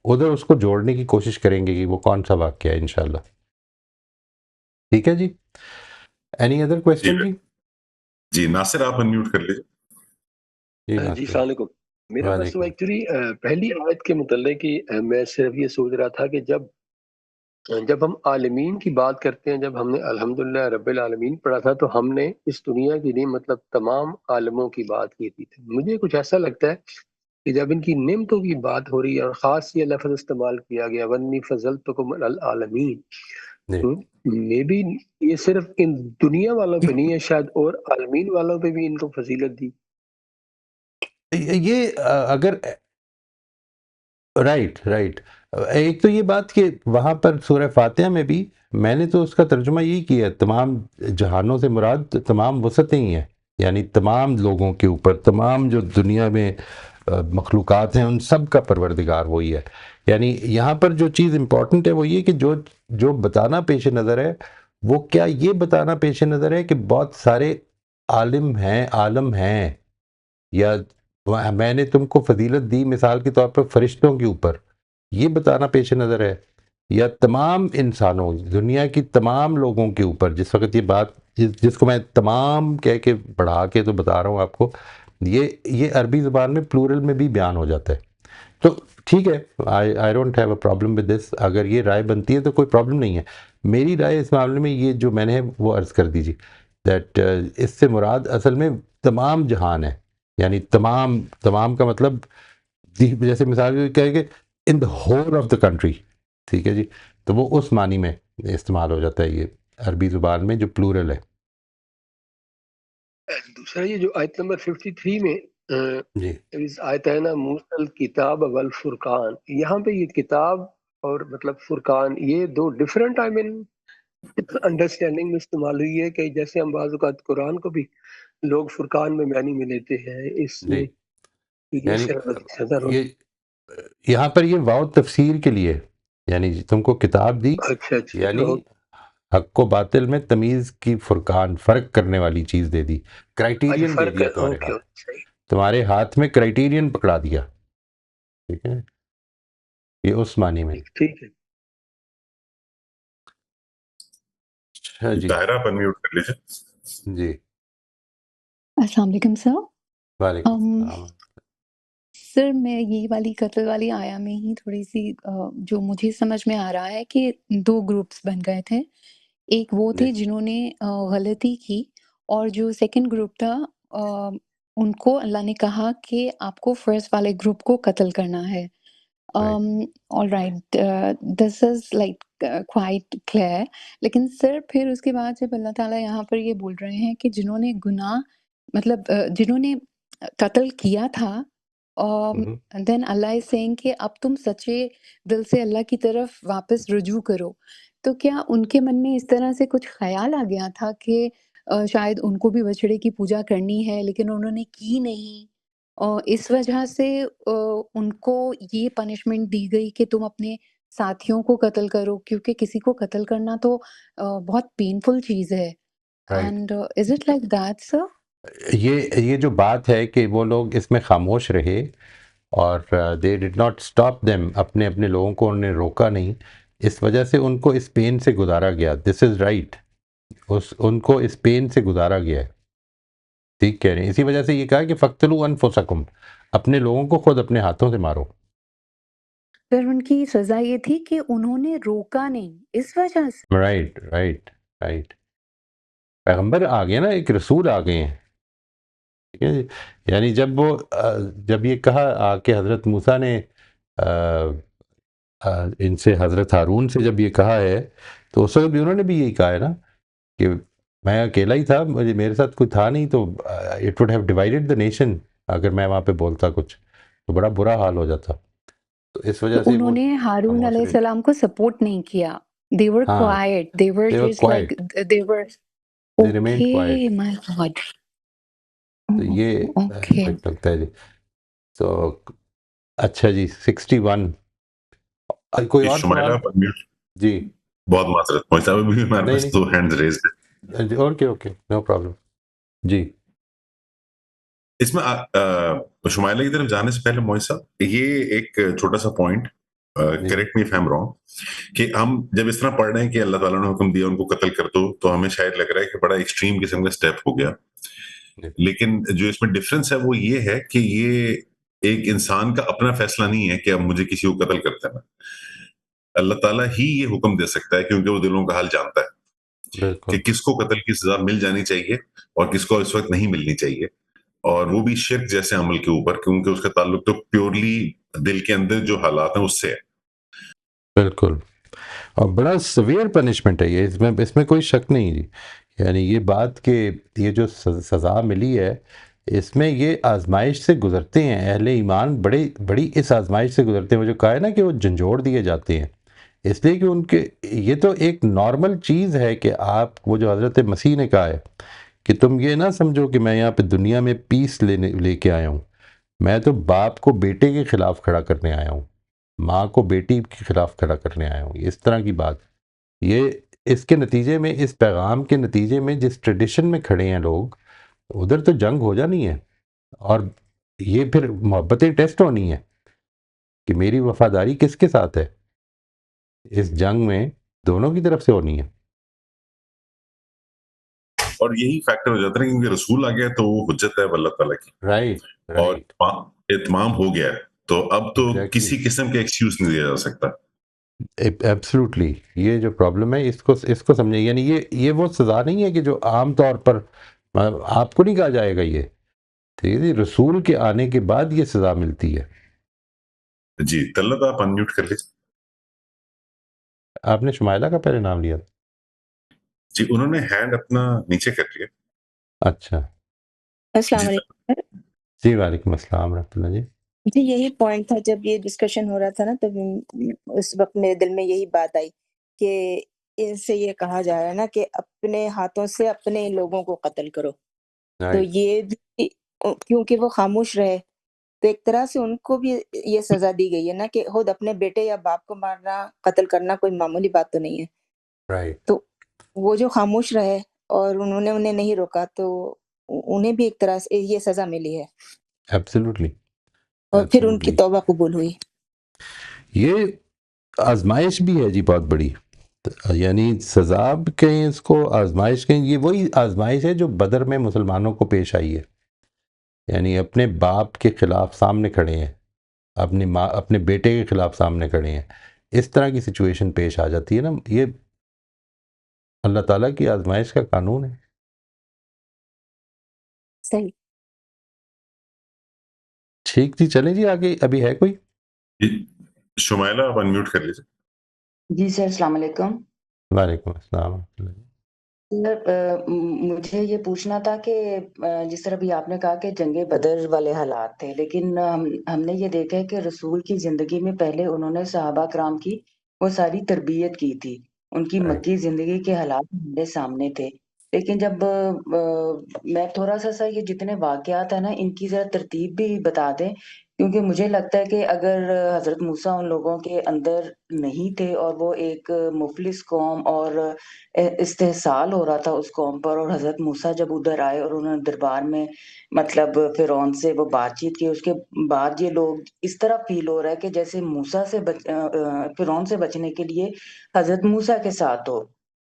ادھر اس کو جوڑنے کی کوشش کریں گے کہ وہ کون سا واقعہ ہے انشاءاللہ. ٹھیک ہے جی. اینی ادر کویسچن جی؟ جی ناصر آپ انمیوٹ کر لیجیے. جی جی ناصر. السلام علیکم. میرا بس وعلیکم. ایکچولی پہلی آیت کے متعلق ہی میں صرف یہ سوچ رہا تھا کہ جب ہم عالمین کی بات کرتے ہیں، جب ہم نے الحمدللہ رب العالمین پڑھا تھا تو ہم نے اس دنیا کی نہیں مطلب تمام عالموں کی بات کی تھی. مجھے کچھ ایسا لگتا ہے کہ جب ان کی نعمتوں کی بات ہو رہی ہے اور خاص یہ لفظ استعمال کیا گیا وَإِنِّي فَضَّلْتُكُمْ عَلَى الْعَالَمِينَ، جی مے بی یہ صرف ان دنیا والوں پہ نہیں ہے، شاید اور عالمین والوں پہ بھی ان کو فضیلت دی. یہ اگر رائٹ ایک تو یہ بات کہ وہاں پر سورہ فاتحہ میں بھی میں نے تو اس کا ترجمہ یہی کیا، تمام جہانوں سے مراد تمام وسعتیں ہی ہیں، یعنی تمام لوگوں کے اوپر، تمام جو دنیا میں مخلوقات ہیں ان سب کا پروردگار وہی ہے. یعنی یہاں پر جو چیز امپورٹنٹ ہے وہ یہ کہ جو بتانا پیش نظر ہے وہ کیا یہ بتانا پیش نظر ہے کہ بہت سارے عالم ہیں یا میں نے تم کو فضیلت دی مثال کے طور پر فرشتوں کے اوپر، یہ بتانا پیش نظر ہے، یا تمام انسانوں، دنیا کی تمام لوگوں کے اوپر. جس وقت یہ بات جس کو میں تمام کہہ کے بڑھا کے تو بتا رہا ہوں آپ کو، یہ عربی زبان میں پلورل میں بھی بیان ہو جاتا ہے. تو ٹھیک ہے، I don't have a problem with this. اگر یہ رائے بنتی ہے تو کوئی پرابلم نہیں ہے. میری رائے اس معاملے میں یہ جو میں نے وہ عرض کر دیجیے دیٹ اس سے مراد اصل میں تمام جہان ہے، یعنی تمام کا مطلب جیسے مثال کہے کہ in the whole of the country, ٹھیک ہے جی، تو وہ اس معنی میں استعمال ہو جاتا ہے یہ عربی زبان میں جو پلورل ہے. دوسرا یہ جو آیت نمبر 53 میں جی اس آیت ہے نا موسل کتاب والفرقان، یہاں پہ یہ کتاب اور مطلب فرقان یہ دو ڈفرنٹ آئی مین انڈرسٹینڈنگ میں استعمال ہوئی ہے کہ جیسے ہم بعض اوقات قرآن کو بھی لوگ فرقان میں معنی میں لیتے ہیں، اس جی، میں یعنی صدر یہ یہاں پر یہ واو تفسیر کے لیے، یعنی تم کو کتاب دی، اچھا اچھا یعنی حق و باطل میں تمیز کی فرقان، فرق کرنے والی چیز دے دی، کرائٹیرین دے فرق دیا تمہارے اوکے ہاتھ، صحیح. تمہارے ہاتھ میں کرائٹیرین پکڑا دیا. ٹھیک ہے، یہ اس معنی میں. ٹھیک ہے. اچھا جی طاہرہ پر میوٹ کر لیجیے. جی، السلام علیکم سر. وعلیکم السلام. سر میں یہ والی قتل والی آیا میں ہی تھوڑی سی جو مجھے سمجھ میں آ رہا ہے کہ دو گروپس بن گئے تھے. ایک وہ جی تھے جنہوں نے غلطی کی، اور جو سیکنڈ گروپ تھا ان کو اللہ نے کہا کہ آپ کو فرسٹ والے گروپ کو قتل کرنا ہے. All right, this is like quite clear. لیکن سر پھر اس کے بعد جب اللہ تعالیٰ یہاں پر یہ بول رہے ہیں کہ جنہوں نے گناہ مطلب جنہوں نے قتل کیا تھا، دین اللہ از سیئنگ کہ اب تم سچے دل سے اللہ کی طرف واپس رجوع کرو. تو کیا ان کے من میں اس طرح سے کچھ خیال آ گیا تھا کہ شاید ان کو بھی بچڑے کی پوجا کرنی ہے لیکن انہوں نے کی نہیں، اور اس وجہ سے ان کو یہ پنشمنٹ دی گئی کہ تم اپنے ساتھیوں کو قتل کرو، کیونکہ کسی کو قتل کرنا تو بہت پینفل چیز ہے. Right. And is it like that sir? یہ جو بات ہے کہ وہ لوگ اس میں خاموش رہے اور دے ڈڈ ناٹ اسٹاپ دیم، اپنے لوگوں کو انہوں نے روکا نہیں، اس وجہ سے ان کو اس پین سے گزارا گیا. دس از رائٹ، ان کو اس پین سے گزارا گیا ہے. ٹھیک کہہ رہے ہیں. اسی وجہ سے یہ کہا کہ فقتلوا انفسکم، اپنے لوگوں کو خود اپنے ہاتھوں سے مارو. پھر ان کی سزا یہ تھی کہ انہوں نے روکا نہیں، اس وجہ سے. Right right right. پیغمبر آ گئے نا، ایک رسول آ گئے ہیں. ٹھیک ہے جی، یعنی جب یہ کہا آ کے حضرت موسیٰ نے ان سے، حضرت ہارون سے جب یہ کہا ہے، تو اس وقت بھی انہوں نے بھی یہی کہا ہے نا کہ میں اکیلا ہی تھا، میرے ساتھ کوئی تھا نہیں، تو it would have divided the nation. اگر میں وہاں پہ بولتا کچھ تو بڑا برا حال ہو جاتا. تو اس وجہ سے انہوں نے ہارون علیہ السلام کو سپورٹ نہیں کیا. They were quiet. They were just like they were remained quiet. okay. My God. تو یہ Okay. لگتا ہے جی. تو اچھا جی 61 کوئی اور شمائلہ سوال؟ پر میوٹ. جی بہت معذرت، موسیٰ ابھی بھی ہمارے پاس دو ہینڈز ریزڈ ہیں. Okay no problem. جی اس میں شمائلہ کی طرف جانے سے پہلے موسیٰ یہ ایک چھوٹا سا point, correct me if I am wrong, کہ ہم جب اس طرح پڑھ رہے ہیں کہ اللہ تعالیٰ نے حکم دیا ان کو قتل کر دو، تو ہمیں شاید لگ رہا ہے کہ بڑا ایکسٹریم قسم کا سٹیپ ہو گیا. لیکن جو اس میں ڈفرنس ہے وہ یہ ہے کہ یہ ایک انسان کا اپنا فیصلہ نہیں ہے کہ اب مجھے کسی کو قتل کرتے ہیں. اللہ تعالیٰ ہی یہ حکم دے سکتا ہے کیونکہ وہ دلوں کا حال جانتا ہے کہ کس کو قتل کی سزا مل جانی چاہیے اور کس کو اس وقت نہیں ملنی چاہیے، اور وہ بھی شرک جیسے عمل کے اوپر، کیونکہ اس کا تعلق تو پیورلی دل کے اندر جو حالات ہیں اس سے ہے. بالکل، اور بڑا سویئر پنشمنٹ ہے یہ، اس میں کوئی شک نہیں جی. یعنی یہ بات کہ یہ جو سزا ملی ہے، اس میں یہ آزمائش سے گزرتے ہیں اہل ایمان، بڑی اس آزمائش سے گزرتے ہیں. وہ جو کہا ہے نا کہ وہ جھنجھوڑ دیے جاتے ہیں، اس لیے کہ ان کے یہ تو ایک نارمل چیز ہے کہ آپ، وہ جو حضرت مسیح نے کہا ہے کہ تم یہ نہ سمجھو کہ میں یہاں پہ دنیا میں پیس لے کے آیا ہوں، میں تو باپ کو بیٹے کے خلاف کھڑا کرنے آیا ہوں، ماں کو بیٹی کے خلاف کھڑا کرنے آیا ہوں. اس طرح کی بات، یہ اس کے نتیجے میں، اس پیغام کے نتیجے میں جس ٹریڈیشن میں کھڑے ہیں لوگ، ادھر تو جنگ ہو جانی ہے. اور یہ پھر محبتیں ٹیسٹ ہونی ہیں کہ میری وفاداری کس کے ساتھ ہے. اس جنگ میں دونوں کی طرف سے ہونی ہے. اور یہی فیکٹر ہو جاتا ہے کیونکہ رسول آ گیا تو وہ حجت ہے اللہ تعالیٰ کی, رائٹ اور اتمام ہو گیا ہے, تو اب تو کسی قسم کے ایکسکیوز نہیں دیا جا سکتا. ایبسلیوٹلی. یہ جو پرابلم ہے اس کو سمجھیں. یعنی یہ وہ سزا نہیں ہے کہ جو عام طور پر آپ کو نہیں کہا جائے گا. یہ ٹھیک ہے, رسول کے آنے کے بعد یہ سزا ملتی ہے. جی طلت آپ انمیوٹ کر لیجیے. آپ نے شمائلہ کا پہلے نام لیا تھا. جی انہوں نے ہینڈ اپنا نیچے کر لیا. اچھا السلام علیکم. جی وعلیکم السلام ورحمۃ اللہ. جی یہی پوائنٹ تھا, جب یہ ڈسکشن ہو رہا تھا نا تب اس وقت میرے دل میں یہی بات آئی کہ ان سے یہ کہا جا رہا ہے نا کہ اپنے ہاتھوں سے اپنے لوگوں کو قتل کرو. تو یہ بھی کیونکہ وہ خاموش رہے تو ایک طرح سے ان کو بھی یہ سزا دی گئی ہے نا کہ خود اپنے بیٹے یا باپ کو مارنا, قتل کرنا کوئی معمولی بات تو نہیں ہے. تو وہ جو خاموش رہے اور انہوں نے انہیں نہیں روکا تو انہیں بھی ایک طرح سے یہ سزا ملی ہے. ایبسلیوٹلی. اور پھر ان کی توبہ قبول ہوئی. یہ آزمائش بھی ہے جی بہت بڑی. یعنی سزا کہیں اس کو آزمائش کہیں, یہ وہی آزمائش ہے جو بدر میں مسلمانوں کو پیش آئی ہے. یعنی اپنے باپ کے خلاف سامنے کھڑے ہیں, اپنی ماں اپنے بیٹے کے خلاف سامنے کھڑے ہیں, اس طرح کی سچویشن پیش آ جاتی ہے نا. یہ اللہ تعالیٰ کی آزمائش کا قانون ہے. صحیح. ٹھیک جی, چلیں جی آگے. ابھی ہے کوئی؟ شمائلہ آپ انمیوٹ کر لیجیے. جی سر السلام علیکم. وعلیکم السلام. مجھے یہ پوچھنا تھا کہ جس طرح بھی آپ نے کہا کہ جنگ بدر والے حالات تھے, لیکن ہم نے یہ دیکھا ہے کہ رسول کی زندگی میں پہلے انہوں نے صحابہ کرام کی وہ ساری تربیت کی تھی. ان کی مکی زندگی کے حالات ہمارے سامنے تھے. لیکن جب میں تھوڑا سا یہ جتنے واقعات ہیں نا ان کی ذرا ترتیب بھی بتا دیں, کیونکہ مجھے لگتا ہے کہ اگر حضرت موسیٰ ان لوگوں کے اندر نہیں تھے اور وہ ایک مفلس قوم اور استحصال ہو رہا تھا اس قوم پر, اور حضرت موسیٰ جب ادھر آئے اور انہوں نے دربار میں مطلب فرعون سے وہ بات چیت کی, اس کے بعد یہ لوگ اس طرح فیل ہو رہا ہے کہ جیسے موسیٰ سے فرعون سے بچنے کے لیے حضرت موسیٰ کے ساتھ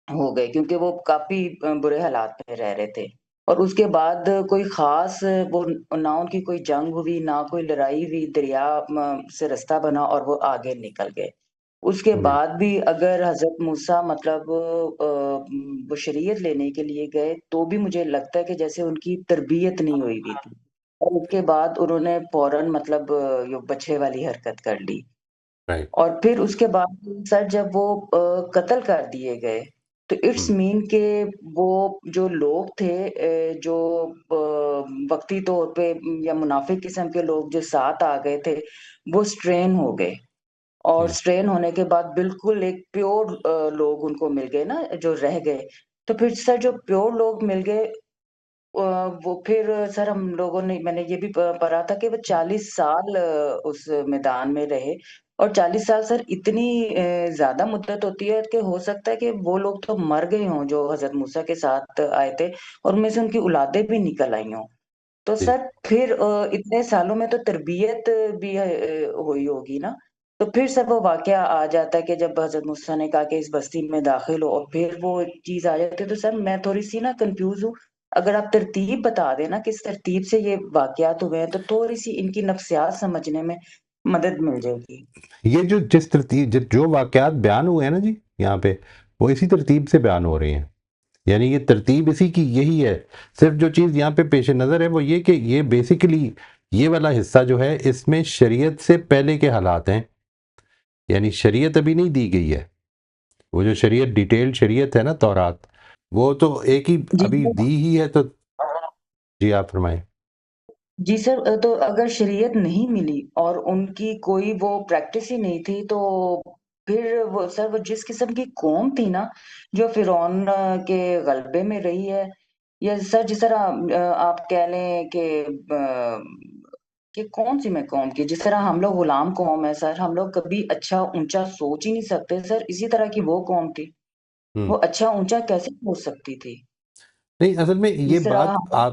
ہو گئے, کیونکہ وہ کافی برے حالات میں رہ رہے تھے. اور اس کے بعد کوئی خاص وہ نہ ان کی کوئی جنگ ہوئی نہ کوئی لڑائی ہوئی, دریا سے رستہ بنا اور وہ آگے نکل گئے. اس کے بعد بھی اگر حضرت موسیٰ مطلب وہ شریعت لینے کے لیے گئے تو بھی مجھے لگتا ہے کہ جیسے ان کی تربیت نہیں ہوئی ہوئی تھی, اور اس کے بعد انہوں نے فوراً مطلب بچھڑے والی حرکت کر لی. اور پھر اس کے بعد سر جب وہ قتل کر دیے گئے تو اٹس مین کہ وہ جو لوگ تھے جو وقتی طور پہ یا منافق قسم کے لوگ جو ساتھ آ گئے تھے وہ سٹرین ہو گئے, اور سٹرین ہونے کے بعد بالکل ایک پیور لوگ ان کو مل گئے نا جو رہ گئے. تو پھر سر جو پیور لوگ مل گئے وہ پھر سر ہم لوگوں نے, میں نے یہ بھی پڑھا تھا کہ وہ 40 سال اس میدان میں رہے, اور 40 سال سر اتنی زیادہ مدت ہوتی ہے کہ ہو سکتا ہے کہ وہ لوگ تو مر گئے ہوں جو حضرت موسیٰ کے ساتھ آئے تھے, اور ان میں سے ان کی اولادیں بھی نکل آئی ہوں. تو سر پھر اتنے سالوں میں تو تربیت بھی ہوئی ہوگی نا, تو پھر سب وہ واقعہ آ جاتا ہے کہ جب حضرت موسیٰ نے کہا کہ اس بستی میں داخل ہو, اور پھر وہ چیز آ جاتی ہے. تو سر میں تھوڑی سی نا کنفیوز ہوں, اگر آپ ترتیب بتا دیں نا کس ترتیب سے یہ واقعات ہوئے ہیں تو تھوڑی سی ان کی نفسیات سمجھنے میں مدد مل جائے گی. یہ جس ترتیب جو واقعات بیان ہوئے ہیں نا جی یہاں پہ, وہ اسی ترتیب سے بیان ہو رہے ہیں. یعنی یہ ترتیب اسی کی یہی ہے. صرف جو چیز یہاں پہ پیش نظر ہے وہ یہ کہ یہ بیسیکلی یہ والا حصہ جو ہے اس میں شریعت سے پہلے کے حالات ہیں. یعنی شریعت ابھی نہیں دی گئی ہے. وہ جو شریعت ڈیٹیل شریعت ہے نا تورات, وہ تو ایک ہی ابھی دی ہی ہے. تو جی آپ فرمائیں. جی سر, تو اگر شریعت نہیں ملی اور ان کی کوئی وہ پریکٹس ہی نہیں تھی تو پھر وہ سر وہ جس قسم کی قوم تھی نا جو فرعون کے غلبے میں رہی ہے, یا سر جس طرح آپ کہہ لیں کہ کون سی میں قوم کی, جس طرح ہم لوگ غلام قوم ہے سر, ہم لوگ کبھی اچھا اونچا سوچ ہی نہیں سکتے سر, اسی طرح کی وہ قوم تھی. وہ اچھا اونچا کیسے سوچ سکتی تھی؟ نہیں اصل میں یہ جس طرح بات آپ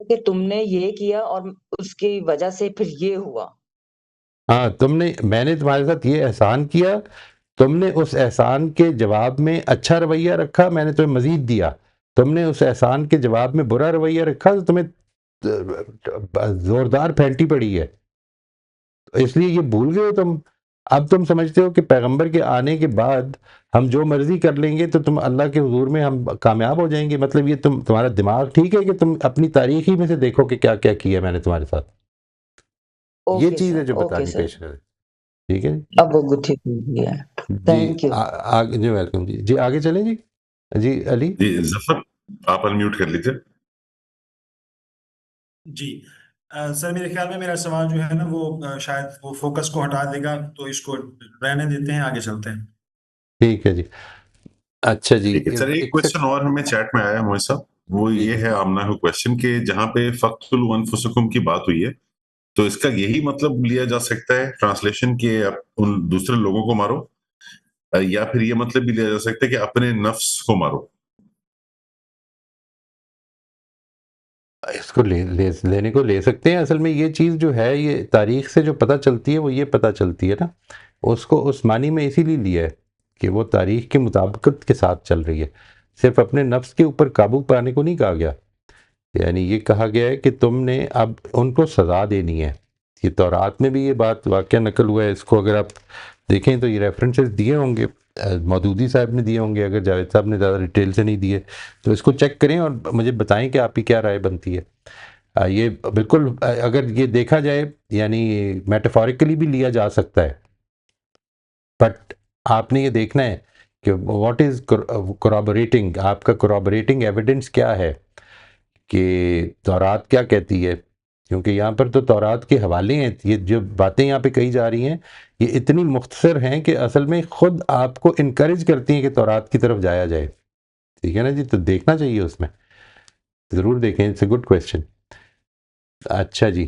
کہ تم نے یہ کیا اور اس کی وجہ سے پھر یہ ہوا. ہاں میں نے تمہارے ساتھ یہ احسان کیا، تم نے اس احسان کے جواب میں اچھا رویہ رکھا، میں نے تمہیں مزید دیا. تم نے اس احسان کے جواب میں برا رویہ رکھا تو تمہیں زوردار پھینٹی پڑی ہے. اس لیے یہ بھول گئے تم. اب تم سمجھتے ہو کہ پیغمبر کے آنے کے بعد ہم جو مرضی کر لیں گے تو تم اللہ کے حضور میں ہم کامیاب ہو جائیں گے. مطلب یہ تمہارا دماغ ٹھیک ہے کہ تم اپنی تاریخ ہی میں سے دیکھو کہ کیا کیا کیا میں نے تمہارے ساتھ. یہ اوکے چیز ہے سر، جو اوکے بتانی سر، پیش ہے. ٹھیک ہے اب وہ گتھی کھل گئی ہے. جی تھینک یو. آگے جی ویلکم جی. جی آگے چلیں جی. جی علی. جی ظفر آپ انمیوٹ کر لیجیے. جی سر میرے خیال میں میرا سوال جو ہے نا وہ شاید وہ فوکس کو ہٹا دے گا، تو اس کو رہنے دیتے ہیں، آگے چلتے ہیں. ٹھیک ہے جی. اچھا جی ٹھیک ہے سر، ایک کوشچن اور ہمیں چیٹ میں آیا موئی صاحب، وہ یہ ہے آمنہ کو کوشچن کہ جہاں پہ فقتلوا انفسکم کی بات ہوئی ہے تو اس کا یہی مطلب لیا جا سکتا ہے ٹرانسلیشن کہ ان دوسرے لوگوں کو مارو، یا پھر یہ مطلب بھی لیا جا سکتا ہے کہ اپنے نفس کو مارو؟ اس کو لینے کو لے سکتے ہیں. اصل میں یہ چیز جو ہے یہ تاریخ سے جو پتہ چلتی ہے وہ یہ پتہ چلتی ہے نا، اس کو اس معنی میں اسی لیے لیا ہے کہ وہ تاریخ کی مطابقت کے ساتھ چل رہی ہے. صرف اپنے نفس کے اوپر قابو پانے کو نہیں کہا گیا. یعنی یہ کہا گیا ہے کہ تم نے اب ان کو سزا دینی ہے. یہ تورات میں بھی یہ بات واقعہ نقل ہوا ہے. اس کو اگر آپ دیکھیں تو یہ ریفرنسز دیے ہوں گے، مودودی صاحب نے دیے ہوں گے، اگر جاوید صاحب نے زیادہ ڈیٹیل سے نہیں دیے تو اس کو چیک کریں اور مجھے بتائیں کہ آپ کی کیا رائے بنتی ہے. یہ بالکل اگر یہ دیکھا جائے یعنی میٹافوریکلی بھی لیا جا سکتا ہے، بٹ آپ نے یہ دیکھنا ہے کہ واٹ از corroborating، آپ کا corroborating ایویڈنس کیا ہے کہ تورات کیا کہتی ہے. کیونکہ یہاں پر تو تورات کے حوالے ہیں، یہ جو باتیں یہاں پہ کہی جا رہی ہیں یہ اتنی مختصر ہیں کہ اصل میں خود آپ کو انکریج کرتی ہیں کہ تورات کی طرف جایا جائے. ٹھیک ہے نا جی، تو دیکھنا چاہیے، اس میں ضرور دیکھیں. It's a good question. اچھا جی،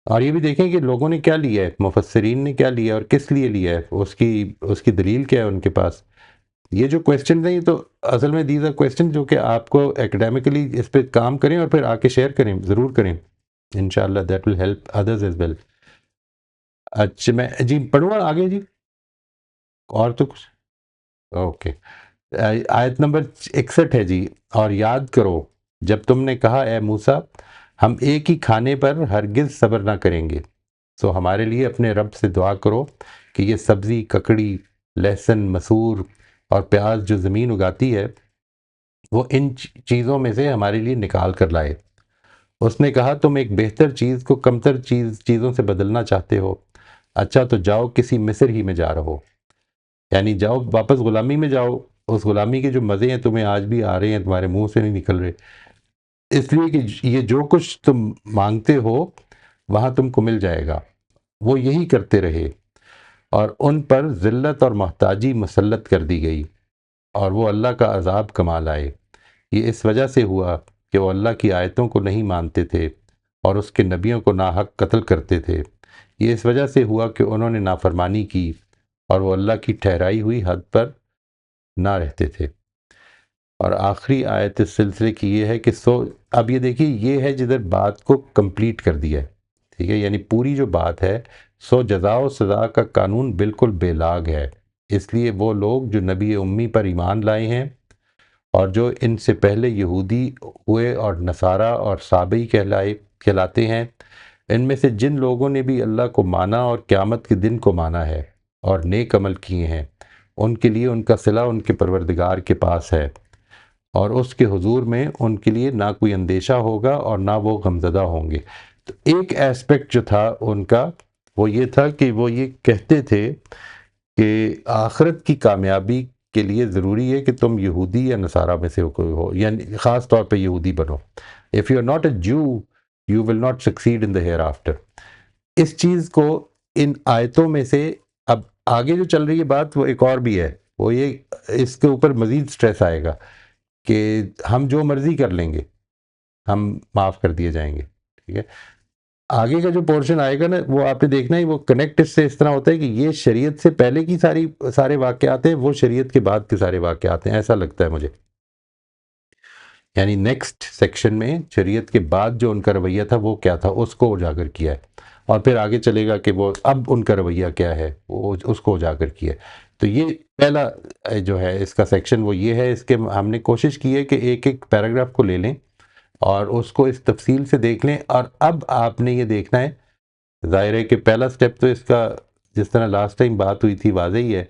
اور یہ بھی دیکھیں کہ لوگوں نے کیا لیا ہے، مفسرین نے کیا لیا اور کس لیے لیا ہے، اس کی دلیل کیا ہے ان کے پاس. یہ جو کویسچن ہیں یہ تو اصل میں دیز آر کویسچن جو کہ آپ کو اکیڈیمکلی اس پہ کام کریں اور پھر آ کے شیئر کریں، ضرور کریں انشاءاللہ. That will help others as well. اچھا میں جی پڑھوں آگے جی، اور تو کچھ؟ اوکے. آیت نمبر 61 ہے جی. اور یاد کرو جب تم نے کہا اے موسیٰ ہم ایک ہی کھانے پر ہرگز صبر نہ کریں گے، سو ہمارے لیے اپنے رب سے دعا کرو کہ یہ سبزی، ککڑی، لہسن، مسور اور پیاز جو زمین اگاتی ہے وہ ان چیزوں میں سے ہمارے لیے نکال کر لائے. اس نے کہا تم ایک بہتر چیز کو کمتر چیزوں سے بدلنا چاہتے ہو، اچھا تو جاؤ کسی مصر ہی میں جا رہو. یعنی جاؤ واپس غلامی میں جاؤ، اس غلامی کے جو مزے ہیں تمہیں آج بھی آ رہے ہیں، تمہارے منہ سے نہیں نکل رہے، اس لیے کہ یہ جو کچھ تم مانگتے ہو وہاں تم کو مل جائے گا. وہ یہی کرتے رہے اور ان پر ذلت اور محتاجی مسلط کر دی گئی اور وہ اللہ کا عذاب کما لائے. یہ اس وجہ سے ہوا کہ وہ اللہ کی آیتوں کو نہیں مانتے تھے اور اس کے نبیوں کو ناحق قتل کرتے تھے. یہ اس وجہ سے ہوا کہ انہوں نے نافرمانی کی اور وہ اللہ کی ٹھہرائی ہوئی حد پر نہ رہتے تھے. اور آخری آیت اس سلسلے کی یہ ہے کہ اب یہ دیکھیے یہ ہے جدھر بات کو کمپلیٹ کر دیا ہے. ٹھیک ہے، یعنی پوری جو بات ہے جزا و سزا کا قانون بالکل بے لاگ ہے. اس لیے وہ لوگ جو نبی امی پر ایمان لائے ہیں اور جو ان سے پہلے یہودی ہوئے اور نصارہ اور صابئی کہلاتے ہیں، ان میں سے جن لوگوں نے بھی اللہ کو مانا اور قیامت کے دن کو مانا ہے اور نیک عمل کیے ہیں، ان کے لیے ان کا صلہ ان کے پروردگار کے پاس ہے اور اس کے حضور میں ان کے لیے نہ کوئی اندیشہ ہوگا اور نہ وہ غمزدہ ہوں گے. تو ایک ایسپیکٹ جو تھا ان کا وہ یہ تھا کہ وہ یہ کہتے تھے کہ آخرت کی کامیابی کے لیے ضروری ہے کہ تم یہودی یا نصارہ میں سے کوئی ہو، یعنی خاص طور پہ یہودی بنو. If you are not a Jew, you will not succeed in the hereafter. اس چیز کو ان آیتوں میں سے اب آگے جو چل رہی ہے بات وہ ایک اور بھی ہے، وہ یہ اس کے اوپر مزید سٹریس آئے گا کہ ہم جو مرضی کر لیں گے ہم معاف کر دیے جائیں گے. ٹھیک ہے، آگے کا جو پورشن آئے گا نا وہ آپ نے دیکھنا ہے، وہ کنیکٹ اس سے اس طرح ہوتا ہے کہ یہ شریعت سے پہلے کی سارے واقعات ہیں، وہ شریعت کے بعد کے سارے واقعات ہیں، ایسا لگتا ہے مجھے. یعنی نیکسٹ سیکشن میں شریعت کے بعد جو ان کا رویہ تھا وہ کیا تھا، اس کو اجاگر کیا ہے، اور پھر آگے چلے گا کہ وہ اب ان کا رویہ کیا ہے، وہ اس کو اجاگر کیا ہے. تو یہ پہلا جو ہے اس کا سیکشن وہ یہ ہے. اس کے ہم نے کوشش کی ہے کہ ایک ایک پیراگراف کو لے لیں اور اس کو اس تفصیل سے دیکھ لیں، اور اب آپ نے یہ دیکھنا ہے. ظاہر ہے کہ پہلا سٹیپ تو اس کا جس طرح لاسٹ ٹائم بات ہوئی تھی واضح ہی ہے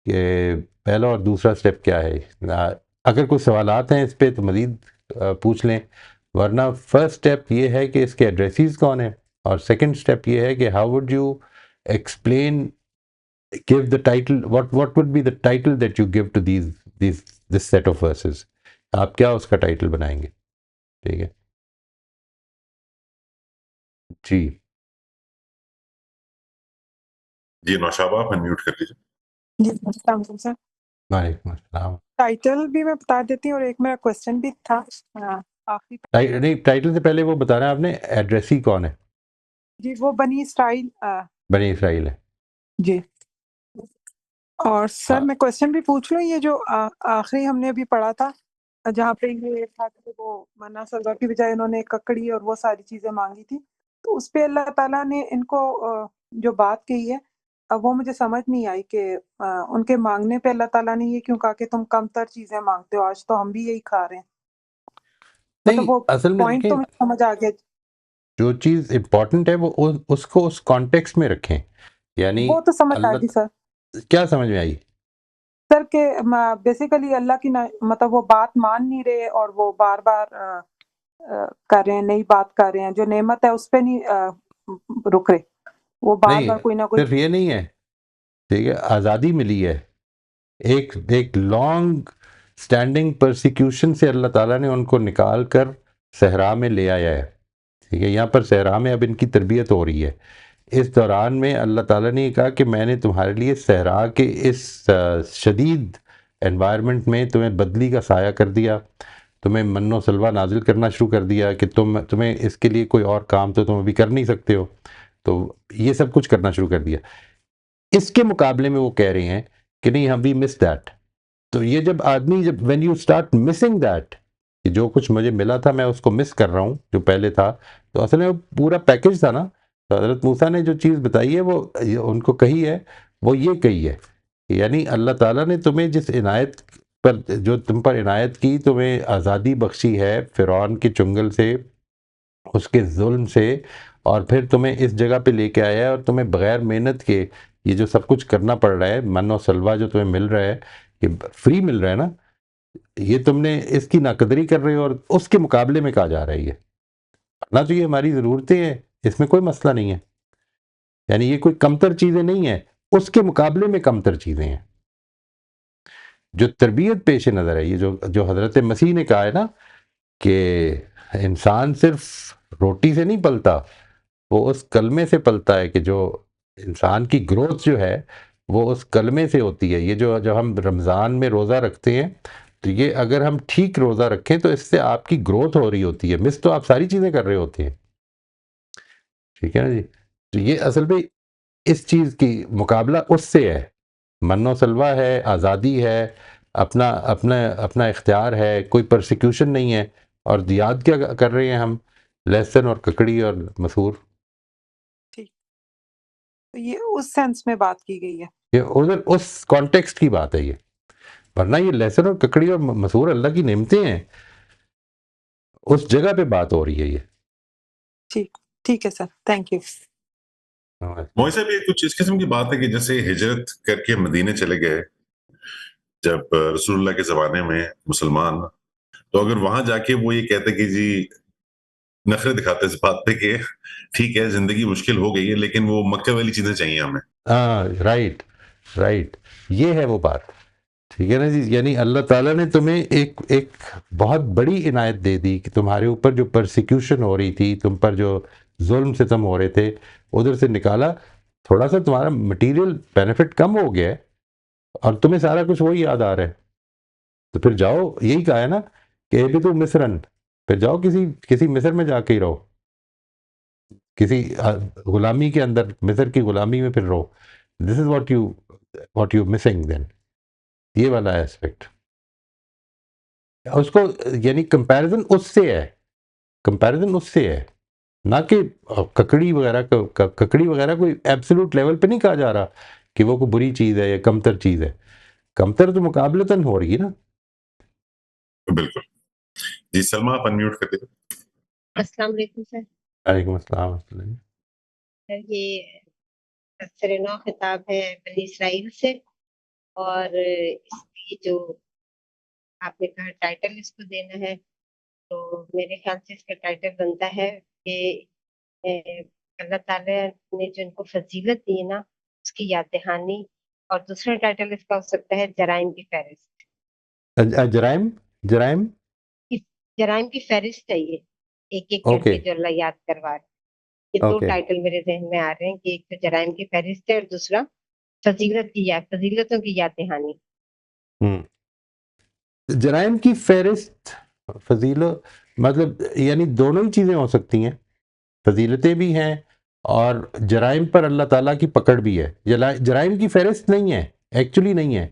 کہ پہلا اور دوسرا سٹیپ کیا ہے. اگر کوئی سوالات ہیں اس پہ تو مزید پوچھ لیں، ورنہ فرسٹ سٹیپ یہ ہے کہ اس کے ایڈریسیز کون ہیں، اور سیکنڈ سٹیپ یہ ہے کہ how would you explain give the title, what would be the title that you give to this set of verses. آپ کیا اس کا ٹائٹل بنائیں گے؟ ٹھیک ہے جی. جی نوشابہ آپ انمیوٹ کر لیجیے. جی السلام علیکم سر. وعلیکم السلام. ٹائٹل بھی میں بتا دیتی ہوں اور ایک میرا کوشچن بھی تھا آخری. نہیں، ٹائٹل سے پہلے وہ بتانا آپ نے ایڈریسی کون ہے. جی وہ بنی اسرائیل. بنی اسرائیل ہے جی. اور سر میں کوشچن بھی پوچھ لوں، یہ جو آخری ہم نے ابھی پڑھا تھا جہاں پہ یہ تھا کہ وہ منا سلوا کی بجائے انہوں نے ککڑی اور وہ ساری چیزیں مانگی تھی، تو اس پہ اللہ تعالیٰ نے ان کو جو بات کہی ہے وہ مجھے سمجھ نہیں آئی کہ ان کے مانگنے پہ اللہ تعالیٰ نے یہ کیوں کہا کہ تم کم تر چیزیں مانگتے ہو، آج تو ہم بھی یہی کھا رہے ہیں. مطلب وہ اصل میں پوائنٹ تو مجھے سمجھ آ گیا. جو چیز امپورٹنٹ ہے وہ اس کو اس کانٹیکسٹ میں رکھیں. یعنی وہ تو سمجھ آ گئی سر. کیا سمجھ میں آئی سر کہ بیسیکلی اللہ کی مطلب وہ بات مان نہیں رہے اور وہ بار بار کر رہے ہیں، نئی بات کر رہے ہیں، جو نعمت ہے اس پہ نہیں رک رہے، وہ بار بار کوئی نہ کوئی. صرف یہ نہیں ہے، ٹھیک ہے، آزادی ملی ہے. ایک لانگ سٹینڈنگ پرسیکیوشن سے اللہ تعالیٰ نے ان کو نکال کر صحرا میں لے آیا ہے. ٹھیک ہے، یہاں پر صحرا میں اب ان کی تربیت ہو رہی ہے. اس دوران میں اللہ تعالیٰ نے یہ کہا کہ میں نے تمہارے لیے صحرا کے اس شدید انوائرمنٹ میں تمہیں بدلی کا سایہ کر دیا، تمہیں من و سلوہ نازل کرنا شروع کر دیا کہ تمہیں اس کے لیے کوئی اور کام تو تم ابھی کر نہیں سکتے ہو، تو یہ سب کچھ کرنا شروع کر دیا. اس کے مقابلے میں وہ کہہ رہے ہیں کہ نہیں ہم وی مس دیٹ. تو یہ جب when you start missing that, کہ جو کچھ مجھے ملا تھا میں اس کو مس کر رہا ہوں جو پہلے تھا، تو اصل میں وہ پورا پیکج تھا نا. تو حضرت موسیٰ نے جو چیز بتائی ہے وہ ان کو کہی ہے، وہ یہ کہی ہے، یعنی اللہ تعالیٰ نے تمہیں جس عنایت پر جو تم پر عنایت کی، تمہیں آزادی بخشی ہے فرعون کے چنگل سے، اس کے ظلم سے، اور پھر تمہیں اس جگہ پہ لے کے آیا ہے، اور تمہیں بغیر محنت کے یہ جو سب کچھ کرنا پڑ رہا ہے، من و سلوہ جو تمہیں مل رہا ہے کہ فری مل رہا ہے نا، یہ تم نے اس کی ناقدری کر رہے ہو، اور اس کے مقابلے میں کہا جا رہا ہے یہ نہ، تو یہ ہماری ضرورتیں ہیں، اس میں کوئی مسئلہ نہیں ہے. یعنی یہ کوئی کمتر چیزیں نہیں ہیں، اس کے مقابلے میں کمتر چیزیں ہیں. جو تربیت پیش نظر ہے، یہ جو حضرت مسیح نے کہا ہے نا کہ انسان صرف روٹی سے نہیں پلتا، وہ اس کلمے سے پلتا ہے، کہ جو انسان کی گروتھ جو ہے وہ اس کلمے سے ہوتی ہے. یہ جو ہم رمضان میں روزہ رکھتے ہیں، تو یہ اگر ہم ٹھیک روزہ رکھیں تو اس سے آپ کی گروتھ ہو رہی ہوتی ہے. مس تو آپ ساری چیزیں کر رہے ہوتے ہیں، ٹھیک ہے نا جی. تو یہ اصل میں اس چیز کی مقابلہ اس سے ہے، من و سلوہ ہے، آزادی ہے، اپنا اختیار ہے، کوئی پرسیکیوشن نہیں ہے. اور دیاد کیا کر رہے ہیں ہم؟ لہسن اور ککڑی اور مسور. ٹھیک، تو یہ اس سینس میں بات کی گئی ہے، یہ ادھر اس کانٹیکسٹ کی بات ہے یہ، ورنہ یہ لہسن اور ککڑی اور مسور اللہ کی نعمتیں ہیں، اس جگہ پہ بات ہو رہی ہے یہ. ٹھیک ہے سر، تھینک یو. موسیٰ بھی کچھ اس قسم کی بات ہے کہ جیسے ہجرت کر کے مدینے چلے گئے جب رسول اللہ کے زمانے میں مسلمان، تو اگر وہاں جا کے وہ یہ کہتے کہ جی نخرے دکھاتے اس بات پہ کہ ٹھیک ہے زندگی مشکل ہو گئی ہے لیکن وہ مکہ والی چیزیں چاہیے ہمیں. رائٹ، یہ ہے وہ بات، ٹھیک ہے نا جی. یعنی اللہ تعالیٰ نے تمہیں ایک بہت بڑی عنایت دے دی کہ تمہارے اوپر جو پرسیکیوشن ہو رہی تھی، تم پر جو ظلم ستم ہو رہے تھے، ادھر سے نکالا. تھوڑا سا تمہارا مٹیریل بینیفٹ کم ہو گیا ہے اور تمہیں سارا کچھ وہی یاد آ رہا ہے. تو پھر جاؤ، یہی کہا ہے نا کہ اے بھی تو مصرن، پھر جاؤ کسی مصر میں جا کے ہی رہو، کسی غلامی کے اندر، مصر کی غلامی میں پھر رہو. دس از واٹ یو مسنگ دین، یہ والا ایسپیکٹ. اس کو یعنی کمپیریزن اس سے ہے نہ کہ ککڑی وغیرہ کوئی ایبسولوٹ لیول پہ نہیں کہا جا رہا کہ وہ کوئی بری چیز ہے یا کمتر چیز ہے. کمتر تو مقابلتاً ہو رہی ہے نا. بالکل. جی سلمہ آپ انمیوٹ کر دیجیے. السلام علیکم سر. وعلیکم السلام. سر یہ تفسیر نو خطاب ہے بنی اسرائیل سے، اور اس کی جو آپ نے کہا ٹائٹل اس کو دینا ہے، تو میرے خیال سے اس کا ٹائٹل بنتا ہے کہ اللہ تعالیٰ نے جو ان کو فضیلت دی ہے نا اس کی یاد دہانی، اور دوسرا ٹائٹل اس کا ہو سکتا ہے جرائم کی فہرست. جرائم کی فہرست ہے یہ ایک ایک کر کے جو اللہ یاد کروا رہے. یہ دو ٹائٹل میرے ذہن میں آ رہے ہیں کہ ایک تو جرائم کی فہرست ہے اور دوسرا فضیلتوں کی یاد دہانی. جرائم کی فہرست فضیلت مطلب یعنی دونوں ہی چیزیں ہو سکتی ہیں، فضیلتیں بھی ہیں اور جرائم پر اللہ تعالیٰ کی پکڑ بھی ہے. جرائم کی فہرست نہیں ہے، ایکچولی نہیں ہے،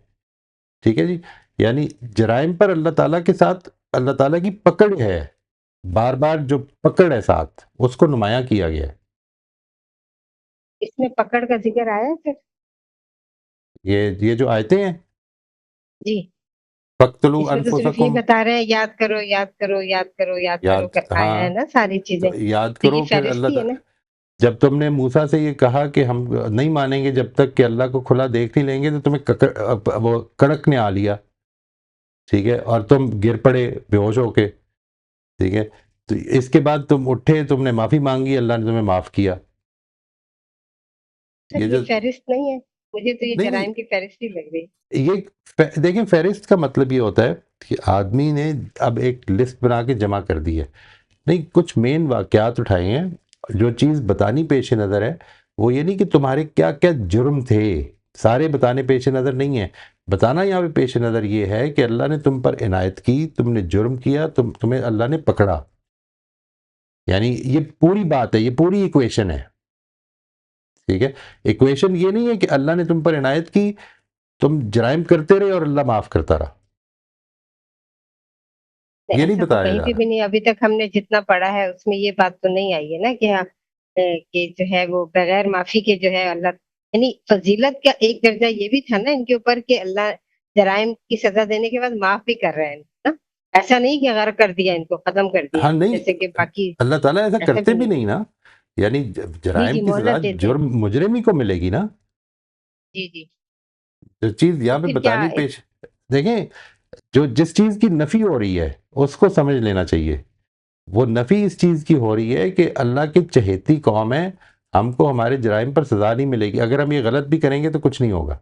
ٹھیک ہے جی. یعنی جرائم پر اللہ تعالیٰ کے ساتھ اللہ تعالیٰ کی پکڑ ہے، بار بار جو پکڑ ہے ساتھ اس کو نمایاں کیا گیا ہے. اس میں پکڑ کا ذکر آیا ہے پھر یہ جو آیتیں ہیں جی، فَاقْتُلُوا اس میں تو صرف یہ أَنفُسَكُمْ، بتا رہے ہیں یاد کرو یاد کرو یاد کرو یاد کرو کر آیا ہے نا ساری چیزیں، تو یاد تو کرو. یہ پھر فہرست اللہ ہی ہے نا. جب تم نے موسیٰ سے یہ کہا کہ ہم نہیں مانیں گے جب تک کہ اللہ کو کھلا دیکھ نہیں لیں گے، تو تمہیں وہ کڑک نے آ لیا، ٹھیک ہے، اور تم گر پڑے بے ہوش ہو کے، ٹھیک ہے. تو اس کے بعد تم اٹھے، تم نے معافی مانگی، اللہ نے تمہیں معاف کیا. یہ فہرست نہیں ہے، مجھے تو یہ نہیں جرائم کی فہرست ہی لگ رہی. یہ دیکھیں فہرست کا مطلب یہ ہوتا ہے کہ آدمی نے اب ایک لسٹ بنا کے جمع کر دی ہے. نہیں، کچھ مین واقعات اٹھائے ہیں. جو چیز بتانی پیش نظر ہے وہ یہ نہیں کہ تمہارے کیا کیا جرم تھے، سارے بتانے پیش نظر نہیں ہیں. بتانا یہاں پہ پیش نظر یہ ہے کہ اللہ نے تم پر عنایت کی، تم نے جرم کیا، تمہیں اللہ نے پکڑا. یعنی یہ پوری بات ہے، یہ پوری ایکویشن ہے، ٹھیک ہے. ایکویشن یہ نہیں ہے کہ اللہ نے تم پر عنایت کی، تم جرائم کرتے رہے اور اللہ معاف کرتا رہا. یہ نہیں ایسا تو بتایا کہیں جا پہ رہا. بھی نہیں، ابھی تک ہم نے جتنا پڑھا ہے اس میں یہ بات تو نہیں آئی ہے نا کہ جو ہے وہ بغیر معافی کے جو ہے اللہ، یعنی فضیلت کا ایک درجہ یہ بھی تھا نا ان کے اوپر کہ اللہ جرائم کی سزا دینے کے بعد معاف بھی کر رہے ہیں نا. ایسا نہیں کہ غرق کر دیا ان کو، ختم کر دیا ہاں نہیں، جیسے کہ باقی اللہ تعالیٰ ایسا کرتے بھی نہیں نا. یعنی جرائم کی سزا مہلت دیتے ہیں. جرم مجرم ہی کو ملے گی نا. جی جی، جو چیز یہاں تو پہ پھر کیا بتانی پیش دیکھیں، جس چیز کی نفی ہو رہی ہے اس کو سمجھ لینا چاہیے. وہ نفی اس چیز کی ہو رہی ہے کہ اللہ کی چہیتی قوم ہے، ہم کو ہمارے جرائم پر سزا نہیں ملے گی. اگر ہم یہ غلط بھی کریں گے تو کچھ نہیں ہوگا.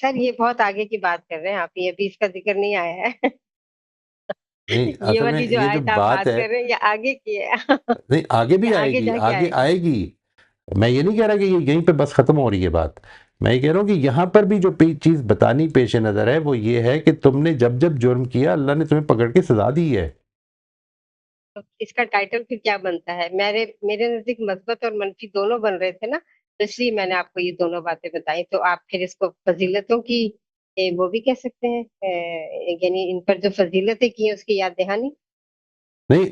سر یہ بہت آگے کی بات کر رہے ہیں آپ، یہ ابھی اس کا ذکر نہیں آیا ہے. نہیں، یہ اصل میں والی جو یہ جو آیت آپ بات بات ہے، کر رہے ہیں یہ آگے کی ہے. نہیں آگے بھی یہ آئے آگے گی، جا کے آگے آئے گی. میں یہ نہیں کہہ رہا کہ یہ یہیں پہ بس ختم ہو رہی ہے بات. میں یہ کہہ رہا ہوں کہ یہاں پر بھی جو چیز بتانی پیش نظر ہے وہ یہ ہے کہ تم نے جب جب جرم کیا اللہ نے تمہیں پکڑ کے سزا دی ہے. تو اس کا ٹائٹل پھر کیا بنتا ہے؟ میرے نزدیک مثبت اور منفی دونوں بن رہے تھے نا، تو اس لیے میں نے آپ کو یہ دونوں باتیں بتائی. تو آپ پھر اس کو فضیلتوں کی وہ بھی کہہ سکتے ہیں، یعنی ان پر جو فضیلتیں کی ہیں اس کی یاد دہانی. نہیں،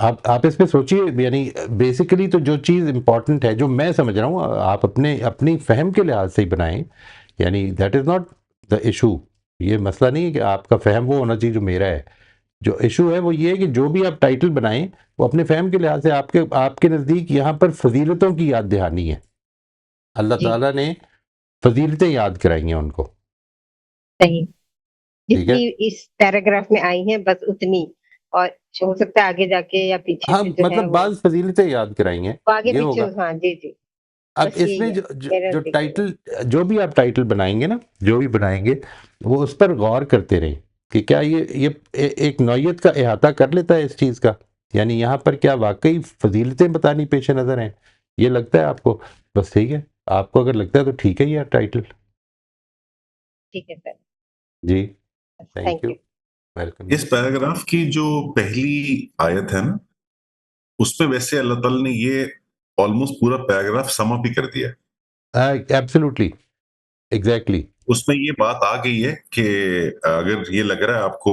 آپ اس پہ سوچئے. یعنی بیسیکلی تو جو چیز امپورٹنٹ ہے، جو میں سمجھ رہا ہوں، آپ اپنی فہم کے لحاظ سے ہی بنائیں. یعنی that is not the issue. یہ مسئلہ نہیں ہے کہ آپ کا فہم وہ ہونا چاہیے جو میرا ہے. جو ایشو ہے وہ یہ ہے کہ جو بھی آپ ٹائٹل بنائیں وہ اپنے فہم کے لحاظ سے آپ کے نزدیک یہاں پر فضیلتوں کی یاد دہانی ہے. اللہ تعالیٰ نے فضیلتیں یاد کرائی ہیں ان کو. صحیح، ٹھیک ہے، جتنی اس پیراگراف میں آئی ہیں بس اتنی، اور ہو سکتا ہے آگے جا کے یا پیچھے ہاں سے جو ہے مطلب وہ بعض فضیلتیں یاد کرائی ہیں، آگے یہ پیچھے. ہوگا. ہاں جی جی، اب بس اس میں یہی ہے میرا جو نزدیک. ٹائٹل، جو بھی آپ ٹائٹل بنائیں گے نا، جو بھی بنائیں گے وہ اس پر غور کرتے رہیں کہ کیا یہ ایک نوعیت کا احاطہ کر لیتا ہے اس چیز کا. یعنی یہاں پر کیا واقعی فضیلتیں بتانی پیش نظر ہیں؟ یہ لگتا ہے آپ کو؟ بس ٹھیک ہے، آپ کو اگر لگتا ہے تو ٹھیک ہے یہ ٹائٹل. ٹھیک ہے سر، جی thank thank you, you. Welcome. اس پیراگراف کی جو پہلی آیت ہے نا، اس میں ویسے اللہ تعالیٰ نے یہ آلموسٹ پورا پیراگراف سم اپ ہی کر دیا. Absolutely, exactly. اس میں یہ بات آ گئی ہے کہ اگر یہ لگ رہا ہے آپ کو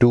2